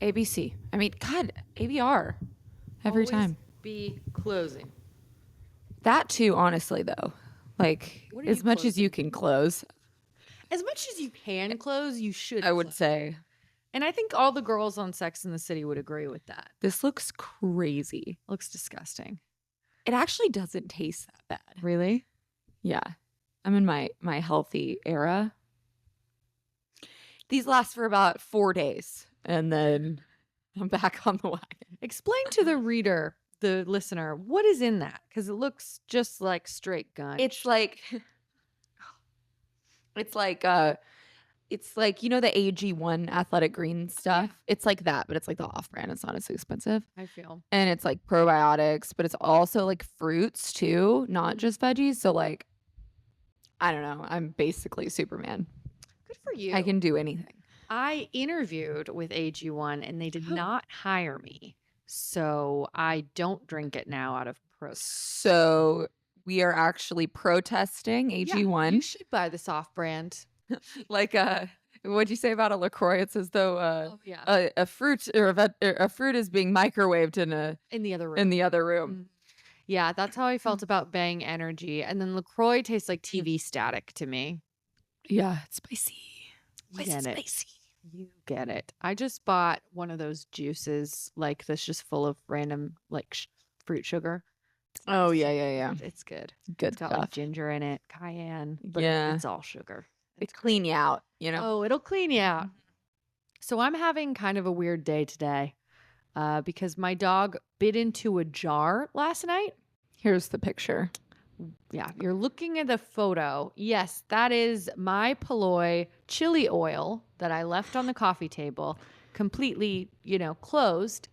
ABC. I mean, God, ABR every Always time. be closing. That too, honestly, though. Like, What are as you much as you closing? can close, As much as you can close, you should. I would close. say. And I think all the girls on Sex in the City would agree with that. This looks crazy. Looks disgusting. It actually doesn't taste that bad. Really? Yeah. I'm in my healthy era. These last for about 4 days, and then I'm back on the wagon. Explain to the reader, the listener, what is in that? Because it looks just like straight gun. It's like you know the AG1 athletic green stuff? It's like that, but it's like the off-brand. It's not as expensive. I feel. And it's like probiotics, but it's also like fruits too, not just veggies. So like, I don't know. I'm basically Superman. Good for you. I can do anything. I interviewed with AG1 and they did not hire me. So I don't drink it now out of protest. So we are actually protesting AG1. You should buy the soft brand. Like what'd you say about a LaCroix? It's as though a fruit or a fruit is being microwaved in the other room. In the other room. Yeah, that's how I felt about Bang Energy. And then LaCroix tastes like TV static to me. Yeah, it's spicy. You get it. I just bought one of those juices like that's just full of random like fruit sugar. Oh yeah. It's good. Good It's got stuff. like ginger in it, cayenne, but Yeah. it's all sugar. It clean you out, you know. Oh, it'll clean you out. So I'm having kind of a weird day today because my dog bit into a jar last night. Here's the picture. Yeah, you're looking at the photo. Yes, that is my Paloi chili oil that I left on the coffee table, completely, closed.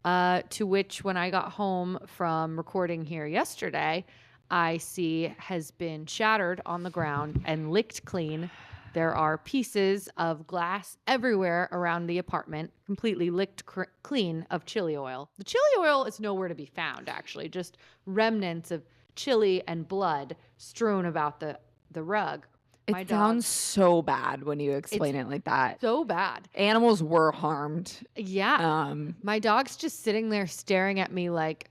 To which, when I got home from recording here yesterday, I see has been shattered on the ground and licked clean. There are pieces of glass everywhere around the apartment, completely licked clean of chili oil. The chili oil is nowhere to be found, actually, just remnants of chili and blood strewn about the rug. It sounds so bad when you explain it like that. So bad. Animals were harmed. Yeah. My dog's just sitting there staring at me like,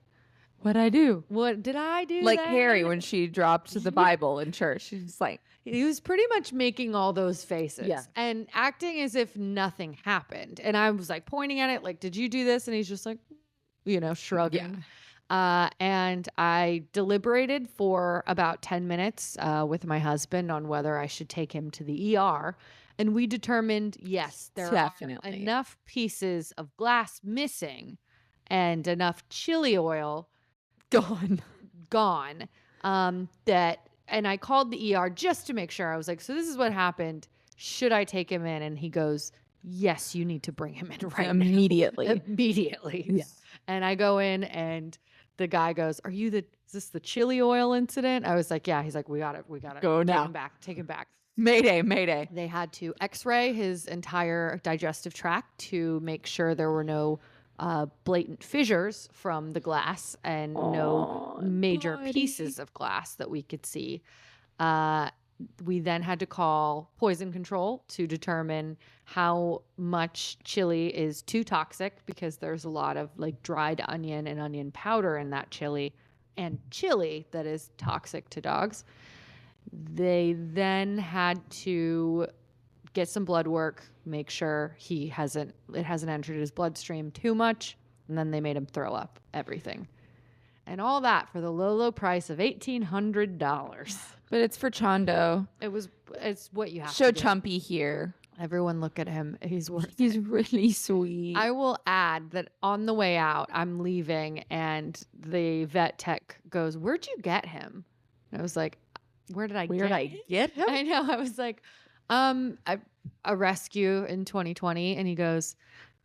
what'd I do? What did I do? Like Carrie when she dropped the Bible in church. She's like, he was pretty much making all those faces and acting as if nothing happened. And I was like pointing at it like, did you do this? And he's just like, shrugging. And I deliberated for about 10 minutes with my husband on whether I should take him to the ER. And we determined, yes, there are enough pieces of glass missing and enough chili oil gone that, and I called the ER just to make sure. I was like, so this is what happened. Should I take him in? And he goes, yes, you need to bring him in right immediately. now. Immediately. Yeah. And I go in and the guy goes, is this the chili oil incident? I was like, yeah. He's like, we gotta go now. Take him back. Mayday. They had to x-ray his entire digestive tract to make sure there were no blatant fissures from the glass and no major pieces of glass that we could see. We then had to call poison control to determine how much chili is too toxic, because there's a lot of like dried onion and onion powder in that chili, and chili that is toxic to dogs. They then had to get some blood work, make sure it hasn't entered his bloodstream too much, and then they made him throw up everything. And all that for the low price of $1,800. But it's for Chondo. It's what you have to do. Show Chumpy here. Everyone look at him. He's really sweet. I will add that on the way out, I'm leaving and the vet tech goes, "Where'd you get him?" And I was like, Where did I get him? I know. I was like, a rescue in 2020. And he goes,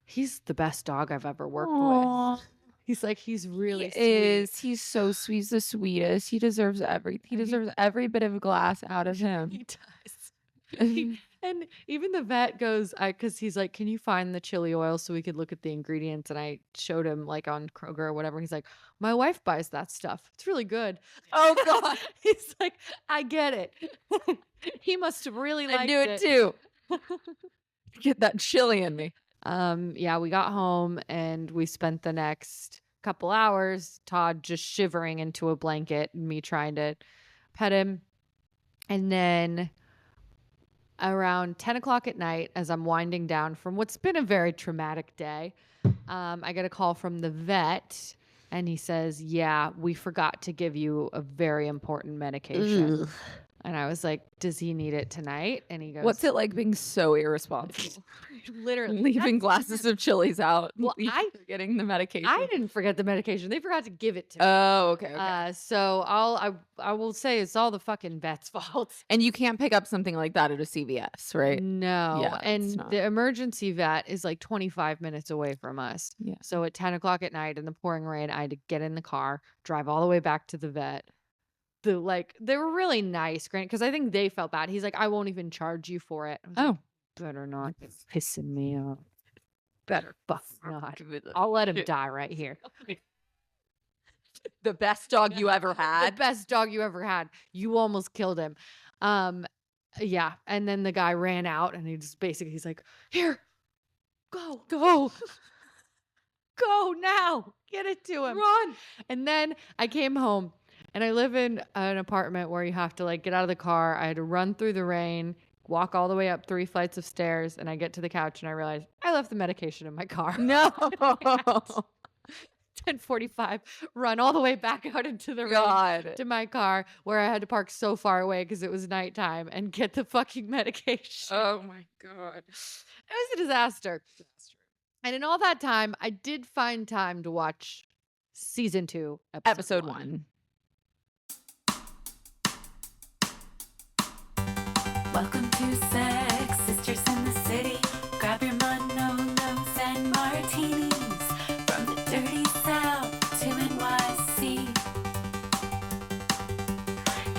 he's the best dog I've ever worked with. He's like, he's really sweet. He's so sweet. He's the sweetest. He deserves everything. He deserves every bit of glass out of him. He does. And even the vet goes, because he's like, can you find the chili oil so we could look at the ingredients? And I showed him like on Kroger or whatever. He's like, my wife buys that stuff. It's really good. Oh, God. He's like, I get it. He must have really liked it. I do it too. Get that chili in me. Yeah, we got home and we spent the next couple hours, Todd just shivering into a blanket and me trying to pet him. And then around 10 o'clock at night, as I'm winding down from what's been a very traumatic day, I get a call from the vet and he says, yeah, we forgot to give you a very important medication. Ugh. And I was like, does he need it tonight? And he goes, What's it like being so irresponsible? literally Leaving glasses of chilies out. Well, forgetting the medication. I didn't forget the medication. They forgot to give it to me. Oh, okay. So I will say it's all the fucking vet's fault. And you can't pick up something like that at a CVS, right? No. Yeah, and it's not. the emergency vet is like 25 minutes away from us. Yeah. So at 10 o'clock at night in the pouring rain, I had to get in the car, drive all the way back to the vet. They were really nice, Grant, because I think they felt bad. He's like, I won't even charge you for it. I was like, better not. It's pissing me off. Better fuck not. I'll let him die right here. The best dog you ever had. The best dog you ever had. You almost killed him. Yeah. And then the guy ran out and he's like, here, go. Go now. Get it to him. Run. And then I came home and I live in an apartment where you have to like get out of the car. I had to run through the rain, walk all the way up 3 flights of stairs, and I get to the couch and I realize I left the medication in my car. No. 10:45, run all the way back out into the rain to my car where I had to park so far away because it was nighttime and get the fucking medication. Oh my God. It was a disaster. And in all that time, I did find time to watch season 2, Episode 1. Welcome to Sex Sisters in the City. Grab your Manolos and martinis from the dirty South to NYC.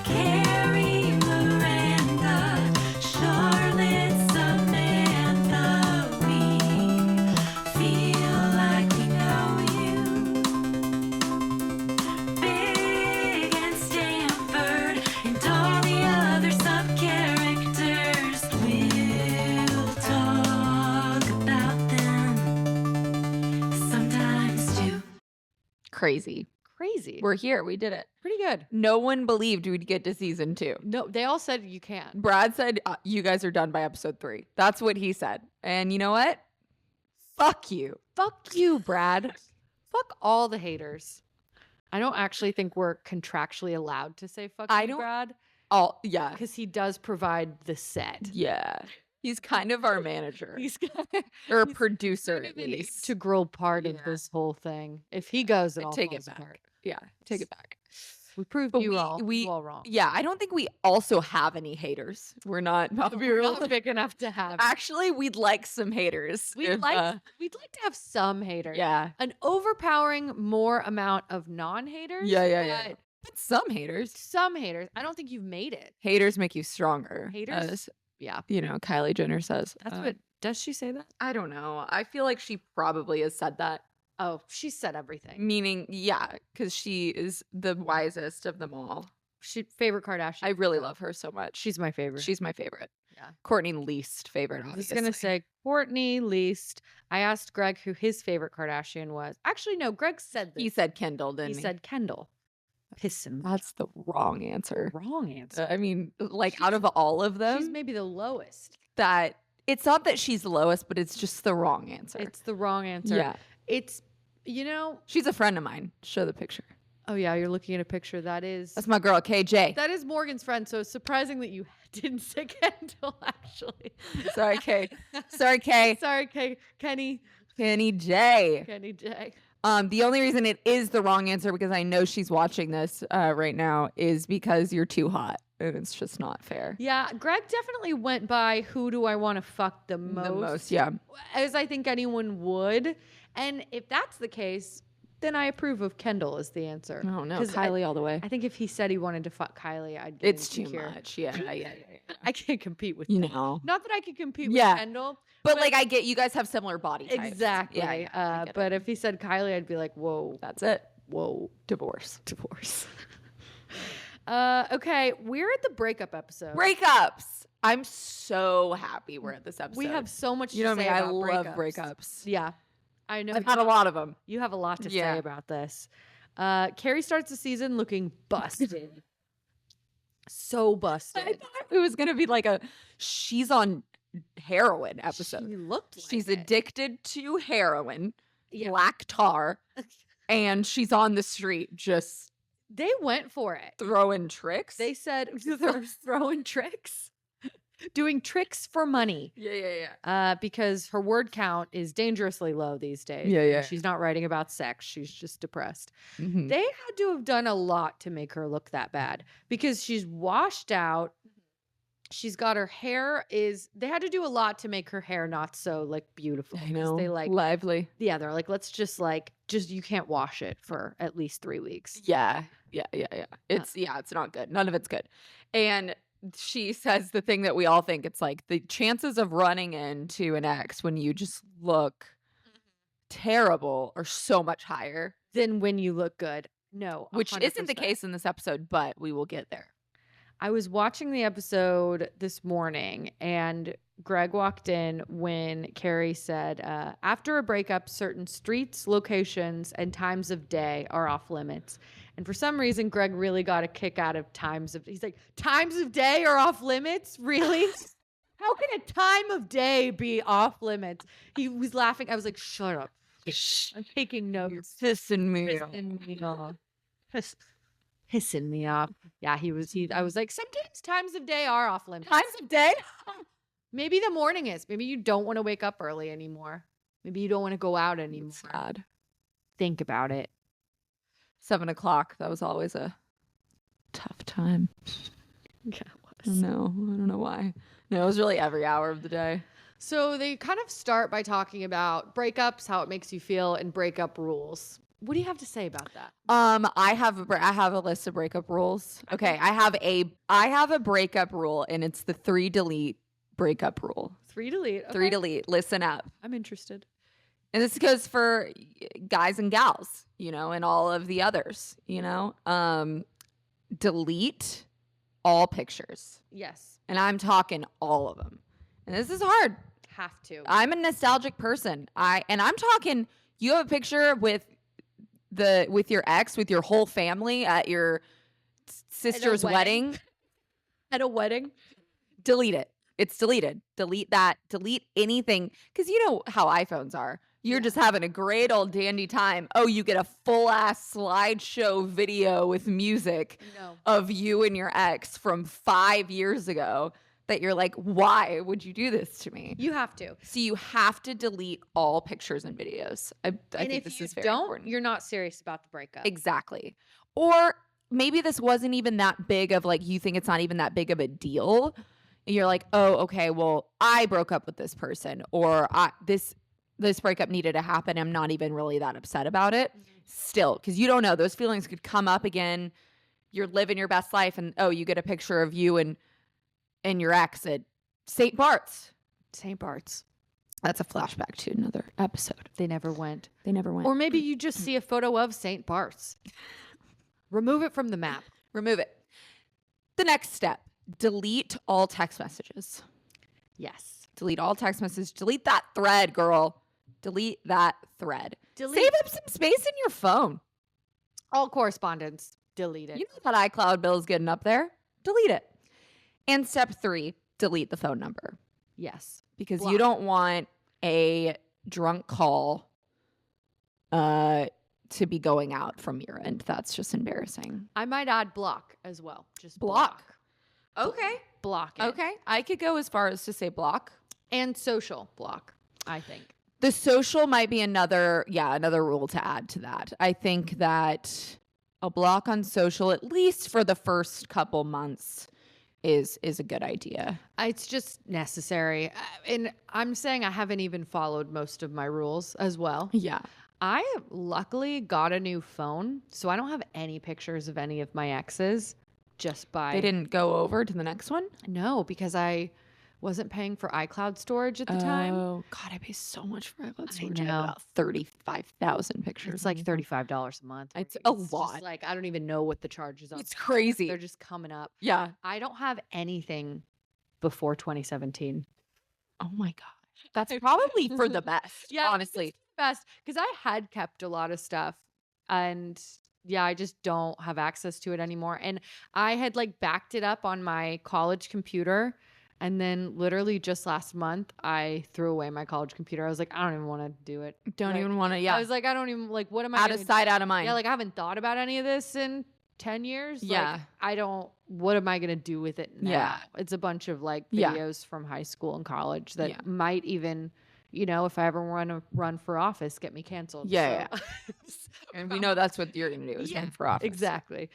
Carrie, Miranda, Charlotte, Samantha, we feel like we know you. Big and Stanford and all the other sub-characters. We'll talk about them sometimes too. Crazy. We're here. We did it. Pretty good. No one believed we'd get to season 2. No, they all said you can. Brad said, you guys are done by episode 3. That's what he said. And you know what? Fuck you. Fuck you, Brad. Fuck all the haters. I don't actually think we're contractually allowed to say fuck you, Brad. Yeah. Because he does provide the set. Yeah. He's kind of our manager. He's or a producer, kind at of an least. integral part of this whole thing. If he goes, it all Take falls it back. apart. Yeah. Take it back. We proved But you all wrong. Yeah. I don't think we also have any haters. We're not We're not big enough to have. Actually, we'd like some haters. We'd like to have some haters. Yeah. An overpowering more amount of non-haters. Yeah. But some haters. Some haters. I don't think you've made it. Haters make you stronger. Haters? As, Yeah. Kylie Jenner says. That's what. Does she say that? I don't know. I feel like she probably has said that. Oh, she said everything. Meaning, yeah, because she is the wisest of them all. Favorite Kardashian. I really love her so much. She's my favorite. She's my favorite. Yeah. Courtney, least favorite, I was obviously. going to say Courtney, least. I asked Greg who his favorite Kardashian was. Actually, no, Greg said this. He said Kendall, didn't he? He said Kendall. Pissing. That's the wrong answer. Wrong answer. I mean, like, out of all of them, She's maybe the lowest. that it's not that she's the lowest, but it's just the wrong answer. It's the wrong answer. Yeah. It's, She's a friend of mine. Show the picture. Oh, yeah, you're looking at a picture. That's my girl, KJ. That is Morgan's friend, so it's surprising that you didn't say Kendall, actually. Sorry, K. Sorry, K. Sorry, Kenny. Kenny J. Kenny J. The only reason it is the wrong answer, because I know she's watching this right now, is because you're too hot. And it's just not fair. Yeah, Greg definitely went by who do I want to fuck the most. The most, yeah. As I think anyone would. And if that's the case, then I approve of Kendall as the answer. Oh, no. Kylie all the way. I think if he said he wanted to fuck Kylie, I'd get It's too insecure. much. Yeah. I can't compete with You Kendall. know. Not that I could compete Yeah. with Kendall. But like, I get you guys have similar body types. Exactly. Yeah, I get but it. if he said Kylie, I'd be like, whoa. That's it. Whoa. Divorce. Okay, we're at the breakup episode. Breakups. I'm so happy we're at this episode. We have so much you to know say me, I about love breakups. breakups. Yeah. I know I've had a lot of them. you have a lot to Yeah. say about this. Carrie starts the season looking busted. So busted. I thought it was gonna be like a she's on heroin episode. She looked like She's it. addicted to heroin, Yeah. black tar, and she's on the street just They went for it. throwing tricks. They said they're throwing tricks. Doing tricks for money. yeah. Because her word count is dangerously low these days. Yeah, and yeah. She's not writing about sex. She's just depressed. Mhm. They had to have done a lot to make her look that bad because she's washed out. She's got her hair they had to do a lot to make her hair not so like beautiful. I 'cause know. They like, lively. yeah, they're like, let's just you can't wash it for at least 3 weeks. Yeah. It's it's not good. None of it's good. And she says the thing that we all think, it's like the chances of running into an ex when you just look terrible are so much higher. Then when you look good. No. Which isn't the 100%. case in this episode, but we will get there. I was watching the episode this morning and Greg walked in when Carrie said, after a breakup, certain streets, locations, and times of day are off limits. And for some reason, Greg really got a kick out of he's like, times of day are off limits? Really? How can a time of day be off limits? He was laughing. I was like, shut up. I'm taking notes. Pissing me. Pissing me off. Pissing me off. Yeah, I was like, sometimes times of day are off limits. Times of day? Maybe the morning is. Maybe you don't want to wake up early anymore. Maybe you don't want to go out anymore. Sad. Think about it. 7 o'clock. That was always a tough time. Yeah, No, I don't know why. No, it was really every hour of the day. So they kind of start by talking about breakups, how it makes you feel, and breakup rules. What do you have to say about that? I have a list of breakup rules. Okay, I have a breakup rule, and it's the 3 delete breakup rule. 3 delete. Okay. 3 delete. Listen up. I'm interested. And this goes for guys and gals, and all of the others, delete all pictures. Yes. And I'm talking all of them. And this is hard. Have to. I'm a nostalgic person. I'm talking, you have a picture with your ex, with your whole family at your sister's wedding. At a wedding? Delete it. It's deleted. Delete that. Delete anything. Because you know how iPhones are. You're just having a great old dandy time. Oh, you get a full ass slideshow video with music of you and your ex from 5 years ago that you're like, why would you do this to me? You have to. So you have to delete all pictures and videos. I think this is very important. You're not serious about the breakup. Exactly. Or maybe this wasn't even that big of you think it's not even that big of a deal. And you're like, oh, okay, well, I broke up with this person, or this breakup needed to happen. I'm not even really that upset about it. Still, because you don't know. Those feelings could come up again. You're living your best life, and you get a picture of you and your ex at St. Bart's. St. Bart's. That's a flashback to another episode. They never went. Or Maybe you just see a photo of St. Bart's. Remove it from the map. Remove it. The next step, delete all text messages. Yes. Delete all text messages. Delete that thread, girl. Delete that thread. Save up some space in your phone. All correspondence. Delete it. You know that iCloud bill is getting up there. Delete it. And step 3, delete the phone number. Yes. Because you don't want a drunk call to be going out from your end. That's just embarrassing. I might add block as well. Just Block. Okay. Block it. Okay. I could go as far as to say block. And social block, I think. The social might be another rule to add to that. I think that a block on social, at least for the first couple months, is a good idea. It's just necessary. And I'm saying I haven't even followed most of my rules as well. Yeah. I luckily got a new phone, so I don't have any pictures of any of my exes They didn't go over to the next one? No, because I wasn't paying for iCloud storage at the time. Oh, God, I pay so much for iCloud storage. I I know. have about 35,000 pictures. It's like $35 a month. It's a just lot. like, I don't even know what the charges are. It's crazy. They're just coming up. Yeah. I don't have anything before 2017. Oh my gosh. That's probably for the best, honestly. Best, because I had kept a lot of stuff, and I just don't have access to it anymore. And I had like backed it up on my college computer, and then literally just last month I threw away my college computer. I was like, I don't even want to do it. Don't Like, even want to, I was like, I don't even like, what am I out gonna of sight, out of mind. Yeah, like I haven't thought about any of this in 10 years. Yeah. Like, what am I going to do with it now? Yeah. It's a bunch of like Yeah. videos from high school and college that Yeah. might even, if I ever want to run for office, get me canceled. Yeah, So- And we know that's what you're going to do is run for office. Exactly.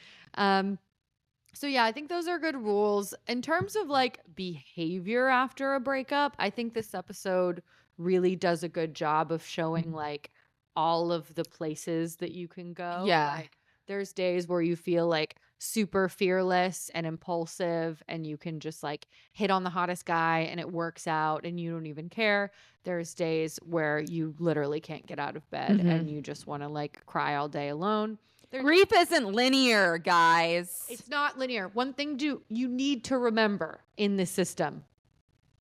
So I think those are good rules. In terms of like behavior after a breakup, I think this episode really does a good job of showing like all of the places that you can go. Yeah. Like, there's days where you feel like super fearless and impulsive, and you can just like hit on the hottest guy and it works out and you don't even care. There's days where you literally can't get out of bed and you just want to like cry all day alone. Grief isn't linear, guys. It's not linear. One thing you need to remember in this system: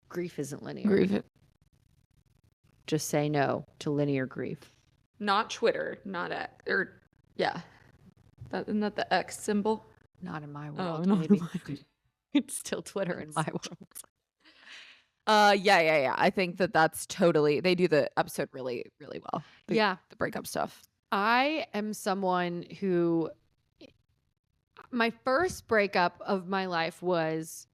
grief isn't linear. Grief. Just say no to linear grief. Not Twitter, not X. Or, yeah. Isn't that the X symbol? Not in my world. no. Maybe. It's still Twitter in my world. Yeah. I think that's totally, they do the episode really, really well. The breakup stuff. I am someone who, my first breakup of my life was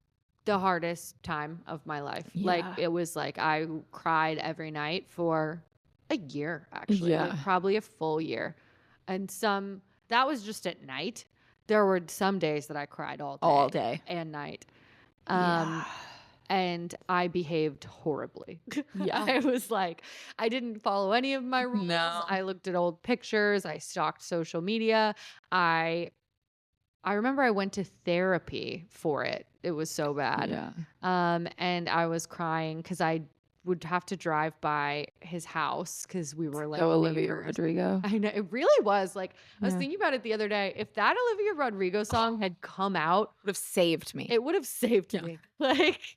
the hardest time of my life. Yeah. Like, it was like I cried every night for a year, actually. Yeah. Like, probably a full year. And that was just at night. There were some days that I cried all day and night. And I behaved horribly. Yeah. I was like, I didn't follow any of my rules. No. I looked at old pictures. I stalked social media. I remember I went to therapy for it. It was so bad. Yeah. And I was crying because I would have to drive by his house because we were like Olivia neighbors. Rodrigo. I know, it really was. Like, I was Yeah. thinking about it the other day. If that Olivia Rodrigo song had come out, Would have saved me. it would have saved Yeah. me. Like,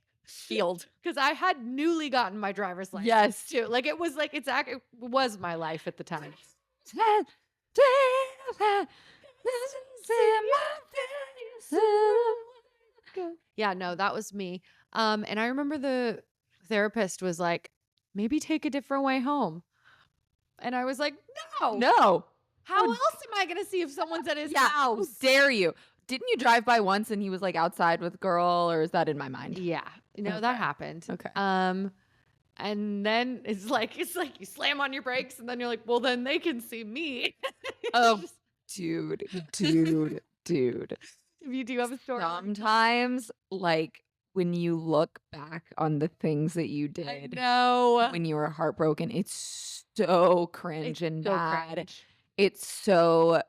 Healed. because I had newly gotten my driver's license. Yes. too. Like, it was like it was my life at the time. Yeah, no, that was me. And I remember the therapist was like, maybe take a different way home. And I was like, no. No. How else am I going to see if someone's at his Yeah. How house? dare you? Didn't you drive by once and he was like outside with a girl, or is that in my mind? Yeah. No, that happened. Okay. And then it's like you slam on your brakes and then you're like, well, then they can see me. Oh, dude. If you do have a story. Sometimes, like, when you look back on the things that you I did know. when you were heartbroken, it's so cringe and so bad. cringe. It's so.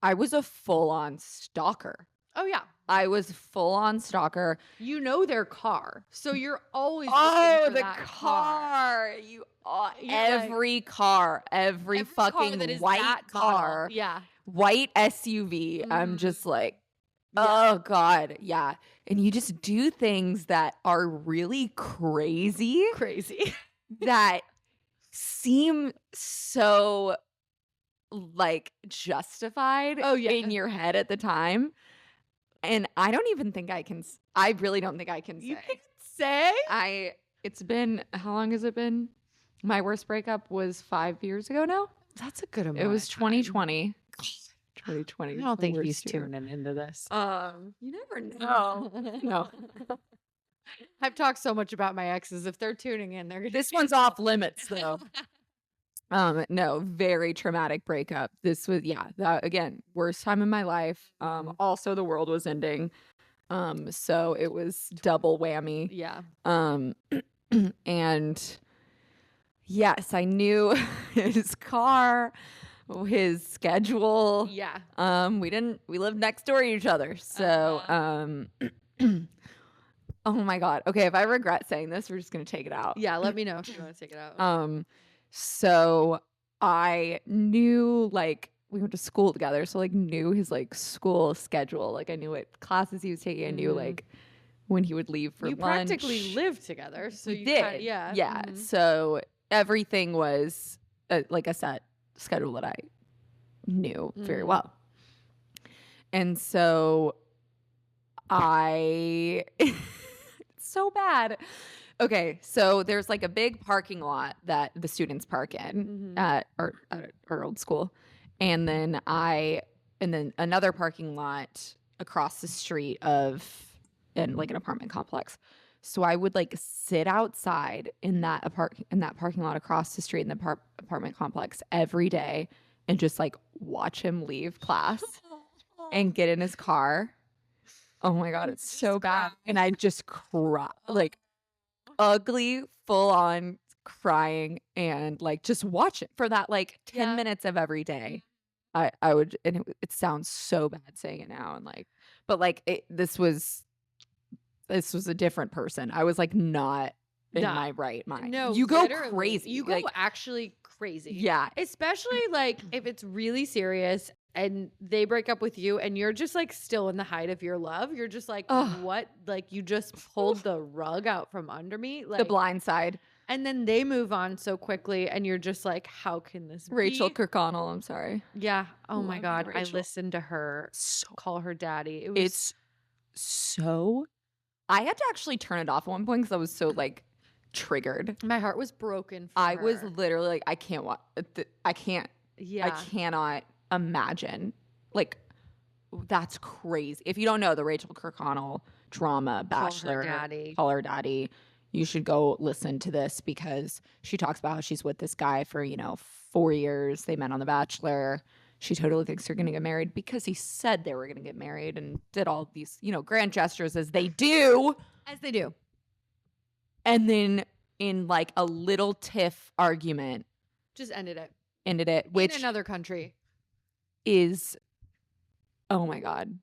I was a full-on stalker. Oh, yeah. I was full-on stalker. You know their car. So you're always looking Oh, for the that car! You You're every car, every car fucking that is white that model. car, Yeah. white SUV. I'm Mhm. just like, Yeah. oh god, yeah. And you just do things that are really crazy Crazy. that seem so like justified Oh, yeah. in your head at the time. And I don't even think I can I really don't think I can say. You can say? It's been, how long has it been? My worst breakup was 5 years ago now. That's a good amount. It was of time. 2020. 2020. I was don't the think worst he's year. tuning into this. You never know. No. I've talked so much about my exes. If they're tuning in, they're gonna This one's off limits though. No, very traumatic breakup. This was, that, again, worst time in my life. Also the world was ending. So it was double whammy. Yeah. And yes, I knew his car, his schedule. Yeah. We lived next door to each other. So, oh my God. Okay. If I regret saying this, we're just going to take it out. Yeah. Let me know if you want to take it out. So I knew, like, we went to school together, so like knew his like school schedule. Like I knew what classes he was taking. I knew like when he would leave for You lunch. practically lived together, so We you did. yeah. Yeah. Mhm. So everything was like a set schedule that I knew very Mhm. well. And so it's so bad. Okay, so there's like a big parking lot that the students park in Mhm. at our old school. And then another parking lot across the street in like an apartment complex. So I would like sit outside in that parking lot across the street in the apartment complex every day and just like watch him leave class and get in his car. Oh my God, it's so bad. And I just cry, like ugly, full on crying, and like just watch it for that like 10 Yeah. minutes of every day. I would, and it sounds so bad saying it now, and like, but like this was a different person. I was like not in Nah. my right mind. No, You go literally. crazy. You go like, actually crazy. yeah. Especially like if it's really serious and they break up with you and you're just like still in the height of your love. You're just like, Ugh. what? Like you just pulled the rug out from under me. The Like, Blind Side. and then they move on so quickly and you're just like, how can this Rachel be? Kirkconnell. I'm sorry. Yeah. Oh my Love you, God. I Rachel. listened to her call her daddy. It's so. I had to actually turn it off at one point because I was so like triggered. my heart was broken for I her. was literally like, I can't watch. I can't. Yeah. I cannot imagine. Like, that's crazy. If you don't know the Rachel Kirkconnell drama, Bachelor, Call Her Daddy, you should go listen to this because she talks about how she's with this guy for 4 years. They met on The Bachelor. She totally thinks they're going to get married because he said they were going to get married and did all these, grand gestures as they do. As they do. And then in like a little tiff argument, Just ended it, which in another country. is, oh my God.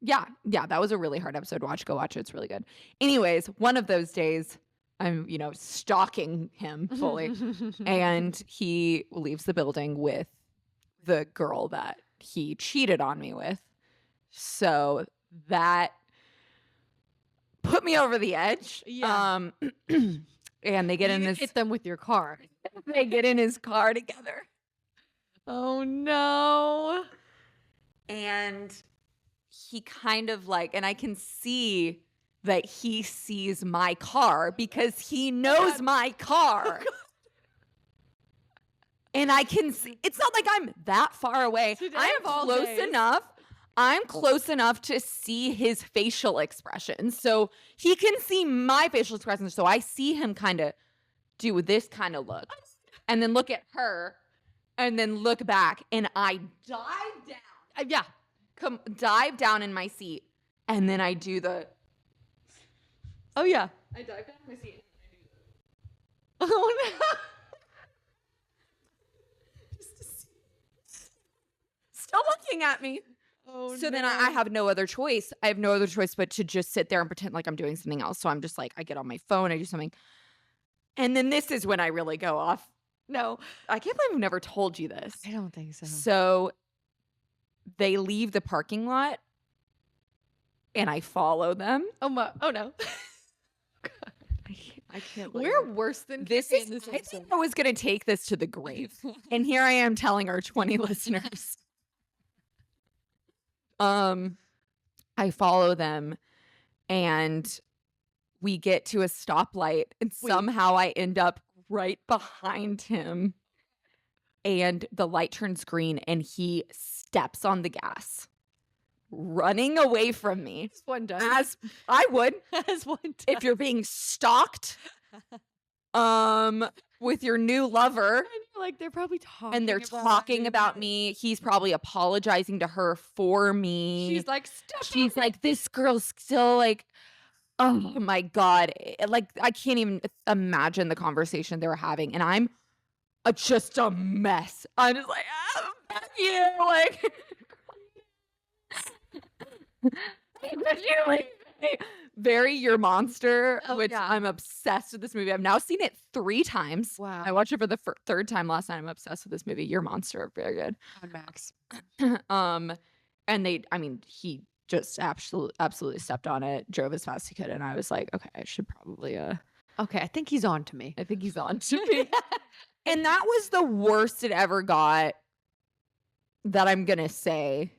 Yeah, that was a really hard episode to watch. Go watch it. It's really good. Anyways, one of those days, I'm, stalking him fully. And he leaves the building with the girl that he cheated on me with. So that put me over the edge. Yeah. And they get in this. Hit them with your car. They get in his car together. Oh no. And he kind of like, and I can see that he sees my car because he knows my car. And I can see, it's not like I'm that far away. Today I'm of all close days. enough. I'm close enough to see his facial expressions. So he can see my facial expressions. So I see him kind of do this kind of look and then look at her and then look back. And I dive down. Dive down in my seat. And then I do the. Oh yeah. I dive down in my seat. Oh no. Still looking at me. Oh, So then I have no other choice. I have no other choice but to just sit there and pretend like I'm doing something else. So I'm just like, I get on my phone, I do something. And then this is when I really go off. No, I can't believe I've never told you this. I don't think so. So they leave the parking lot and I follow them. Oh no. I can't believe We're it. worse than This Kimmy is, in this I episode. think I was going to take this to the grave. And here I am telling our 20 listeners. I follow them and we get to a stoplight and somehow I end up right behind him and the light turns green and he steps on the gas, running away from me. As one does. As I would As one does. if you're being stalked with your new lover. And you're like, they're probably talking And they're talking about me. He's probably apologizing to her for me. She's like, stop. She's like, this girl's still like, oh my God. Like, I can't even imagine the conversation they were having. And I'm just a mess. I'm just like, you like, could you leave me? Very Your Monster, Oh, which yeah. I'm obsessed with this movie. I've now seen it 3 times. Wow. I watched it for the third time last night. I'm obsessed with this movie. Your Monster, very good. On Max. And he just absolutely stepped on it, drove as fast as he could, and I was like, okay, I should probably Okay, I think he's on to me. I think he's on to me. And that was the worst it ever got, that I'm gonna say.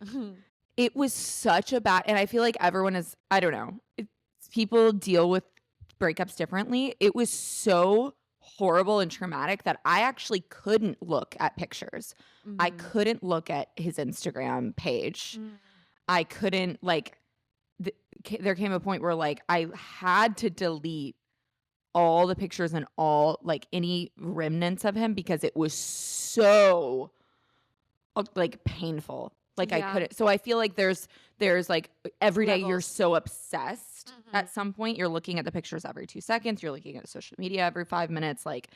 It was such a bad, and I feel like everyone is, I don't know, people deal with breakups differently. It was so horrible and traumatic that I actually couldn't look at pictures. I couldn't look at his Instagram page. I couldn't, like, there came a point where, like, I had to delete all the pictures and all, like, any remnants of him because it was so, like, painful. Like, I couldn't. So I feel like there's like, every day you're so obsessed. At some point, you're looking at the pictures every 2 seconds. You're looking at social media every 5 minutes, like,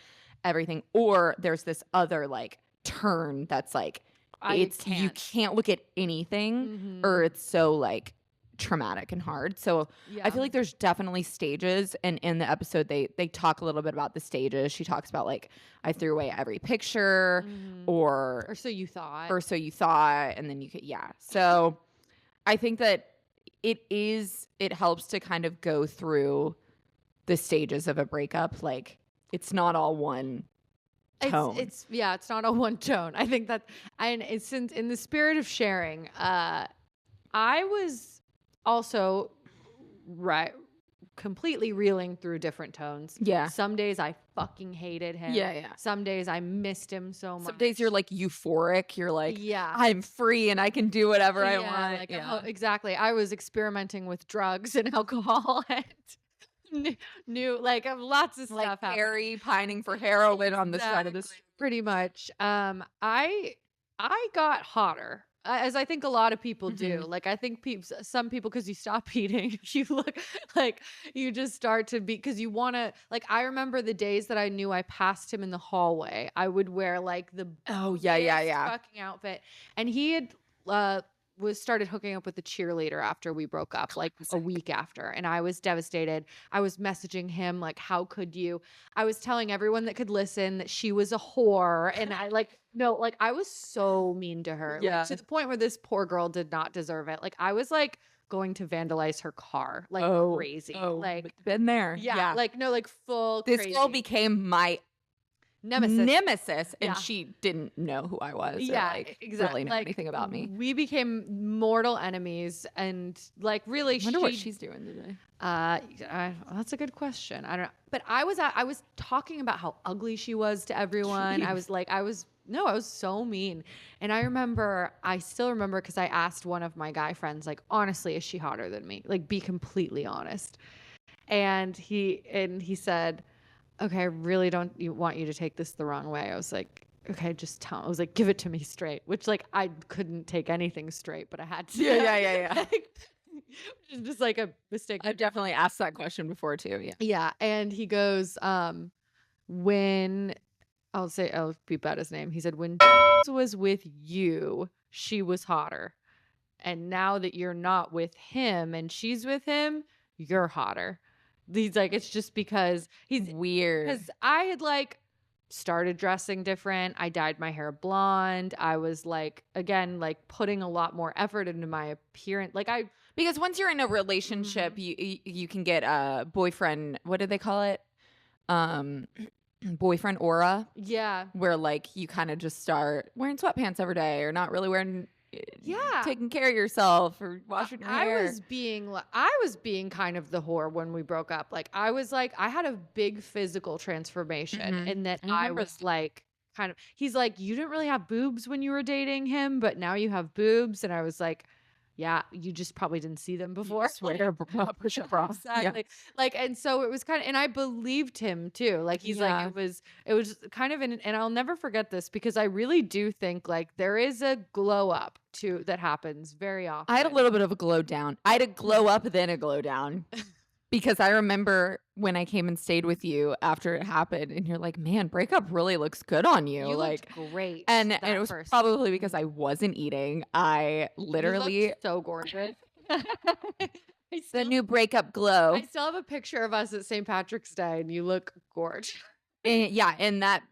everything. Or there's this other, like, turn that's like, you can't look at anything, or it's so, like, traumatic and hard. So I feel like there's definitely stages, and in the episode they talk a little bit about the stages. She talks about, like, I threw away every picture, or so you thought, and then you could, so I think that it helps to kind of go through the stages of a breakup. Like, it's not all one tone. It's not all one tone. I think that, and it's in the spirit of sharing, I was also completely reeling through different tones. Yeah. Some days I fucking hated him. Yeah. Some days I missed him so much. Some days you're, like, euphoric. You're like, yeah, I'm free and I can do whatever I want. Like, oh, exactly. I was experimenting with drugs and alcohol and new, like, lots of Like stuff happening. Harry pining for heroin on the side of the street. Pretty much. I got hotter, as I think a lot of people do. Like, I think some people, because you stop eating, you look like you just start to be, because you want to, like, I remember the days that I knew I passed him in the hallway, I would wear, like, the fucking outfit, and he had started hooking up with the cheerleader after we broke up, like a week after, and I was devastated. I was messaging him like, how could you? I was telling everyone that could listen that she was a whore, and I I was so mean to her, like, to the point where this poor girl did not deserve it. Like, I was like going to vandalize her car, like, crazy. Like, been there. Full This crazy. girl became my nemesis, and Yeah. she didn't know who I was. Yeah, or, like, exactly. Really know anything about me. We became mortal enemies, and, like, really, I wonder what she's doing today. that's a good question. I don't know, but I was talking about how ugly she was to everyone. Jeez. I was so mean, and I still remember because I asked one of my guy friends, like, honestly, is she hotter than me? Like, be completely honest. And he said, okay, I really don't want you to take this the wrong way. I was like, okay, just tell. I was like, give it to me straight, which, like, I couldn't take anything straight, but I had to. Yeah. It's just like a mistake. I've definitely asked that question before too. Yeah. Yeah. And he goes, when I'll beep out his name. He said, when was with you, she was hotter. And now that you're not with him and she's with him, you're hotter. He's like, it's just because he's Weird. Because I had, like, started dressing different. I dyed my hair blonde. I was, like, again, like, putting a lot more effort into my appearance. Like, Because once you're in a relationship, you can get a boyfriend. What do they call it? Boyfriend aura. Yeah. Where, like, you kind of just start wearing sweatpants every day, or not really wearing. Taking care of yourself, or washing your hair. I was being kind of the whore when we broke up. Like, I was like, I had a big physical transformation, in that I was like, kind of. He's like, you didn't really have boobs when you were dating him, but now you have boobs, and I was like, yeah, you just probably didn't see them before. Swear, push up bra. Exactly. Yeah. Like, and so it was kind of, and I believed him too. Like, he's like, it was kind of and I'll never forget this, because I really do think, like, there is a glow up that happens very often. I had a little bit of a glow down. I had a glow up, then a glow down. Because I remember when I came and stayed with you after it happened, and you're like, man, Breakup really looks good on you. You like, looked great. And it was probably because I wasn't eating. I literally. You looked so gorgeous. The new Breakup glow. I still have a picture of us at St. Patrick's Day, and you look gorgeous. In that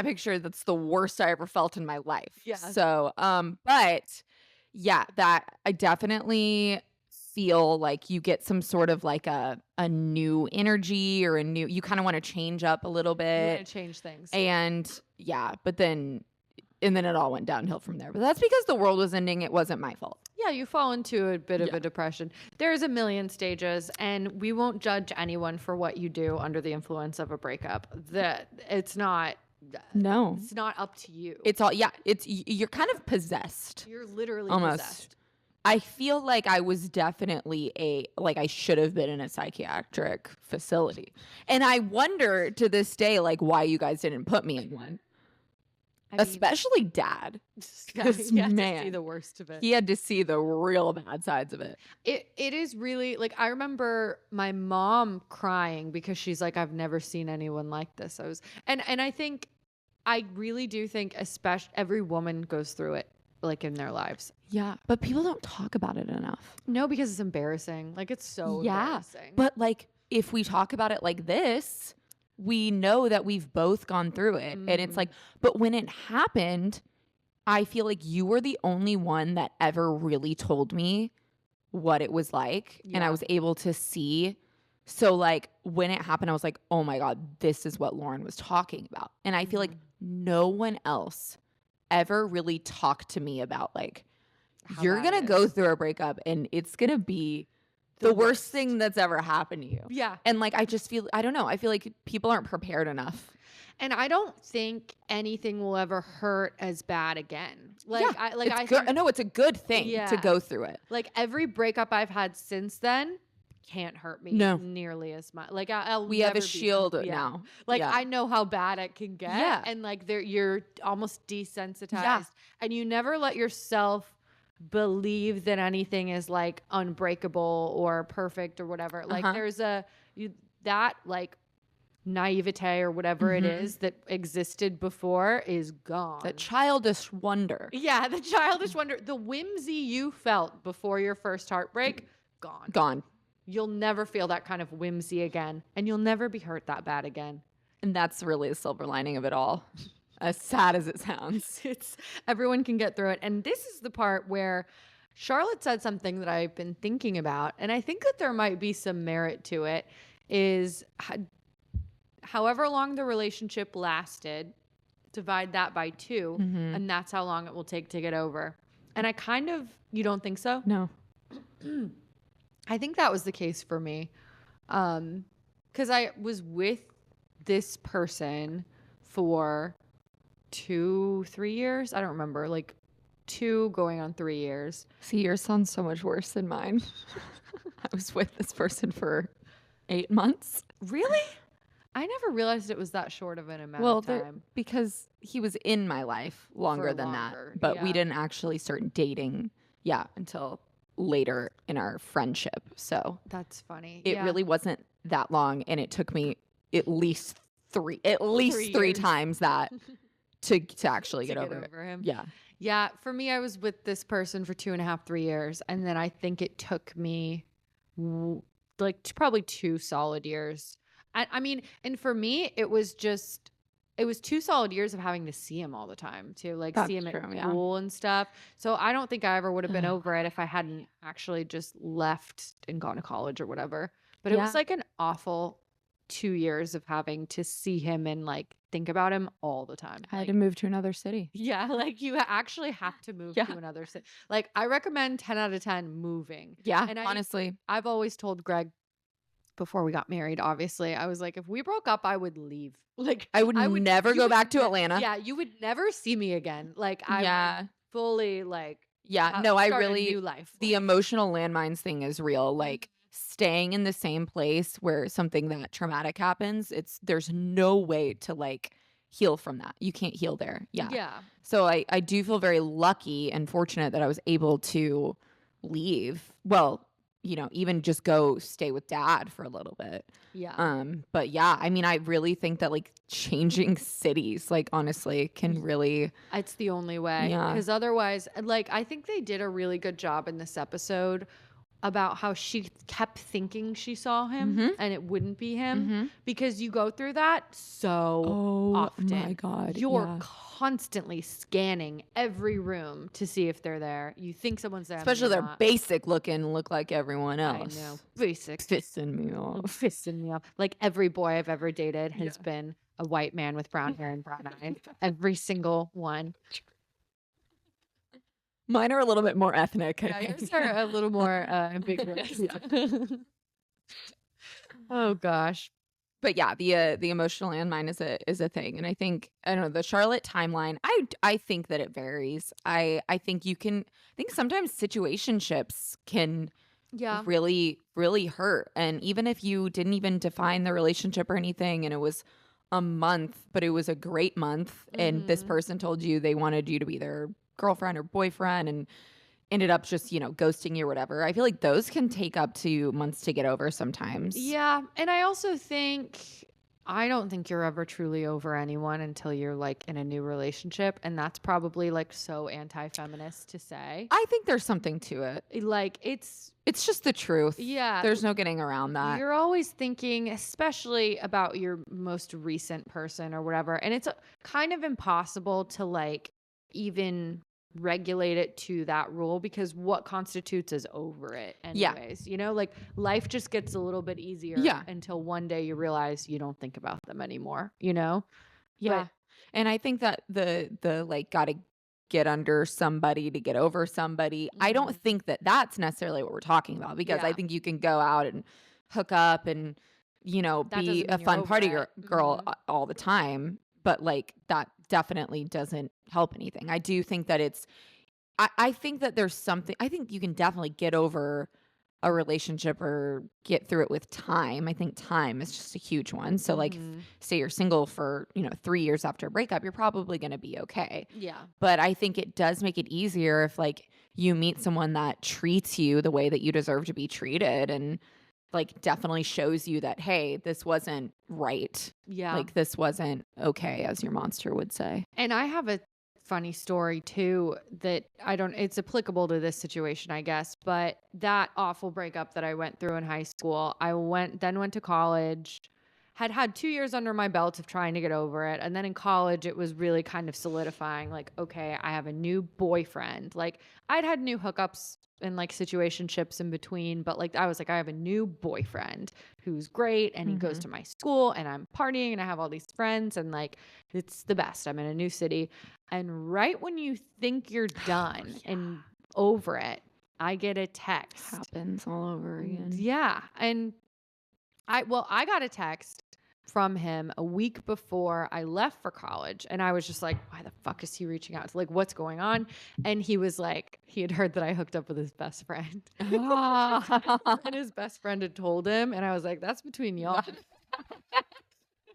picture, that's the worst I ever felt in my life. Yeah. So, but yeah, that I definitely feel like you get some sort of like a new energy or you kind of want to change up a little You want bit. to change things. And but then it all went downhill from there. But that's because the world was ending. It wasn't my fault. Yeah, you fall into a bit of a depression. There's a million stages, and we won't judge anyone for what you do under the influence of a breakup. It's not up to you. It's all you're kind of possessed. You're literally almost possessed. I feel like I was definitely I should have been in a psychiatric facility. And I wonder to this day, like, why you guys didn't put me in one. Especially Dad. He had man, to see the worst of it. He had to see the real bad sides of it. It is really, like, I remember my mom crying because she's like, I've never seen anyone like this. And I really do think every woman goes through it, like, in their lives. Yeah, but people don't talk about it enough. No, because it's embarrassing. Like, it's so embarrassing. But like, if we talk about it like this, we know that we've both gone through it. And it's like, but when it happened, I feel like you were the only one that ever really told me what it was like. Yeah. And I was able to see. So like, when it happened, I was like, oh my God, this is what Lauren was talking about. And I feel like no one else ever really talked to me about, like, you're going to go through a breakup and it's going to be the worst thing that's ever happened to you. Yeah. And like, I just feel, I don't know. I feel like people aren't prepared enough. And I don't think anything will ever hurt as bad again. Like, yeah, I know it's a good thing to go through it. Like, every breakup I've had since then can't hurt me nearly as much. Like, we have a shield now. Like, I know how bad it can get. Yeah. And like, you're almost desensitized, and you never let yourself believe that anything is like unbreakable or perfect or whatever. Like, there's that like naivete or whatever it is that existed before is gone. The childish wonder. Yeah, the childish wonder. The whimsy you felt before your first heartbreak, gone. You'll never feel that kind of whimsy again, and you'll never be hurt that bad again. And that's really the silver lining of it all. As sad as it sounds. Everyone can get through it. And this is the part where Charlotte said something that I've been thinking about, and I think that there might be some merit to it, is however long the relationship lasted, divide that by 2, and that's how long it will take to get over. And you don't think so? No. I think that was the case for me. Because I was with this person for 2-3 years. I don't remember, like 2 going on 3 years. See, yours sounds so much worse than mine. I was with this person for 8 months. Really? I never realized it was that short of an amount of time. Because he was in my life longer than that. But we didn't actually start dating, until later in our friendship. So that's funny. It really wasn't that long, and it took me at least three times that to actually get over him. Yeah. Yeah. For me, I was with this person for 2.5-3 years. And then I think it took me probably 2 solid years. I mean, and for me, it was 2 solid years of having to see him all the time too. Like, see him at school and stuff. So I don't think I ever would have been over it if I hadn't actually just left and gone to college or whatever. But it was like an awful 2 years of having to see him and like think about him all the time. I had to move to another city. Yeah, like you actually have to move to another city. Like, I recommend 10 out of 10 moving. Yeah, and honestly. I've always told Greg before we got married, obviously, I was like, if we broke up, I would leave. Like, I would never go back to Atlanta. Yeah, you would never see me again. Like, I would fully like. Yeah, no, I really. A new life. The emotional landmines thing is real. Like, staying in the same place where something that traumatic happens, there's no way to like heal from that. You can't heal there. Yeah. So I do feel very lucky and fortunate that I was able to leave. Well, even just go stay with Dad for a little bit. Yeah. But yeah, I mean, I really think that like changing cities, like, honestly, can really. It's the only way. Yeah. Because otherwise, like, I think they did a really good job in this episode about how she kept thinking she saw him Mhm. and it wouldn't be him Mhm. because you go through that so Oh often. my God, You're yeah. constantly scanning every room to see if they're there. You think someone's there, and then Especially they're they're not. basic looking, look like everyone I else. know. Basic. Pissing me off. Pissing me off. Like every boy I've ever dated has been a white man with brown hair and brown eyes. Every single one. Mine are a little bit more ethnic. I Yeah, think. yours are a little more ambiguous. Oh gosh. But yeah, the emotional landmine is a thing, and I think I don't know the Charlotte timeline. I think that it varies. I think you can. I think sometimes situationships can Yeah. really hurt, and even if you didn't even define the relationship or anything, and it was a month, but it was a great month, and this person told you they wanted you to be their girlfriend or boyfriend, and ended up just ghosting you or whatever. I feel like those can take up to months to get over sometimes. Yeah. And I also think I don't think you're ever truly over anyone until you're like in a new relationship. And that's probably like so anti-feminist to say. I think there's something to it. Like it's It's just the truth. yeah. There's no getting around that. You're always thinking, especially about your most recent person or whatever. And it's kind of impossible to like even regulate it to that rule because what constitutes as over it anyways. Like life just gets a little bit easier until one day you realize you don't think about them anymore, Yeah. But And I think that the like gotta get under somebody to get over somebody. I don't think that that's necessarily what we're talking about because I Yeah. think you can go out and hook up and That be doesn't a mean you're fun over party it. girl all the time, but like that definitely doesn't help anything. I do think that I think that there's something. I think you can definitely get over a relationship or get through it with time. I think time is just a huge one. So like say you're single for, 3 years after a breakup, you're probably going to be okay. Yeah. But I think it does make it easier if like you meet someone that treats you the way that you deserve to be treated and like definitely shows you that, hey, this wasn't right. Yeah. Like this wasn't okay, as your monster would say. And I have a funny story too that it's applicable to this situation, I guess, but that awful breakup that I went through in high school, I went to college, had 2 years under my belt of trying to get over it. And then in college, it was really kind of solidifying like, okay, I have a new boyfriend. Like I'd had new hookups and like situationships in between, but like I was like, I have a new boyfriend who's great and he goes to my school and I'm partying and I have all these friends and like it's the best. I'm in a new city. And right when you think you're done and over it, I get a text. Happens all over again. Yeah. And I got a text from him a week before I left for college. And I was just like, why the fuck is he reaching out? Like, what's going on? And he was like, he had heard that I hooked up with his best friend. And his best friend had told him. And I was like, that's between y'all.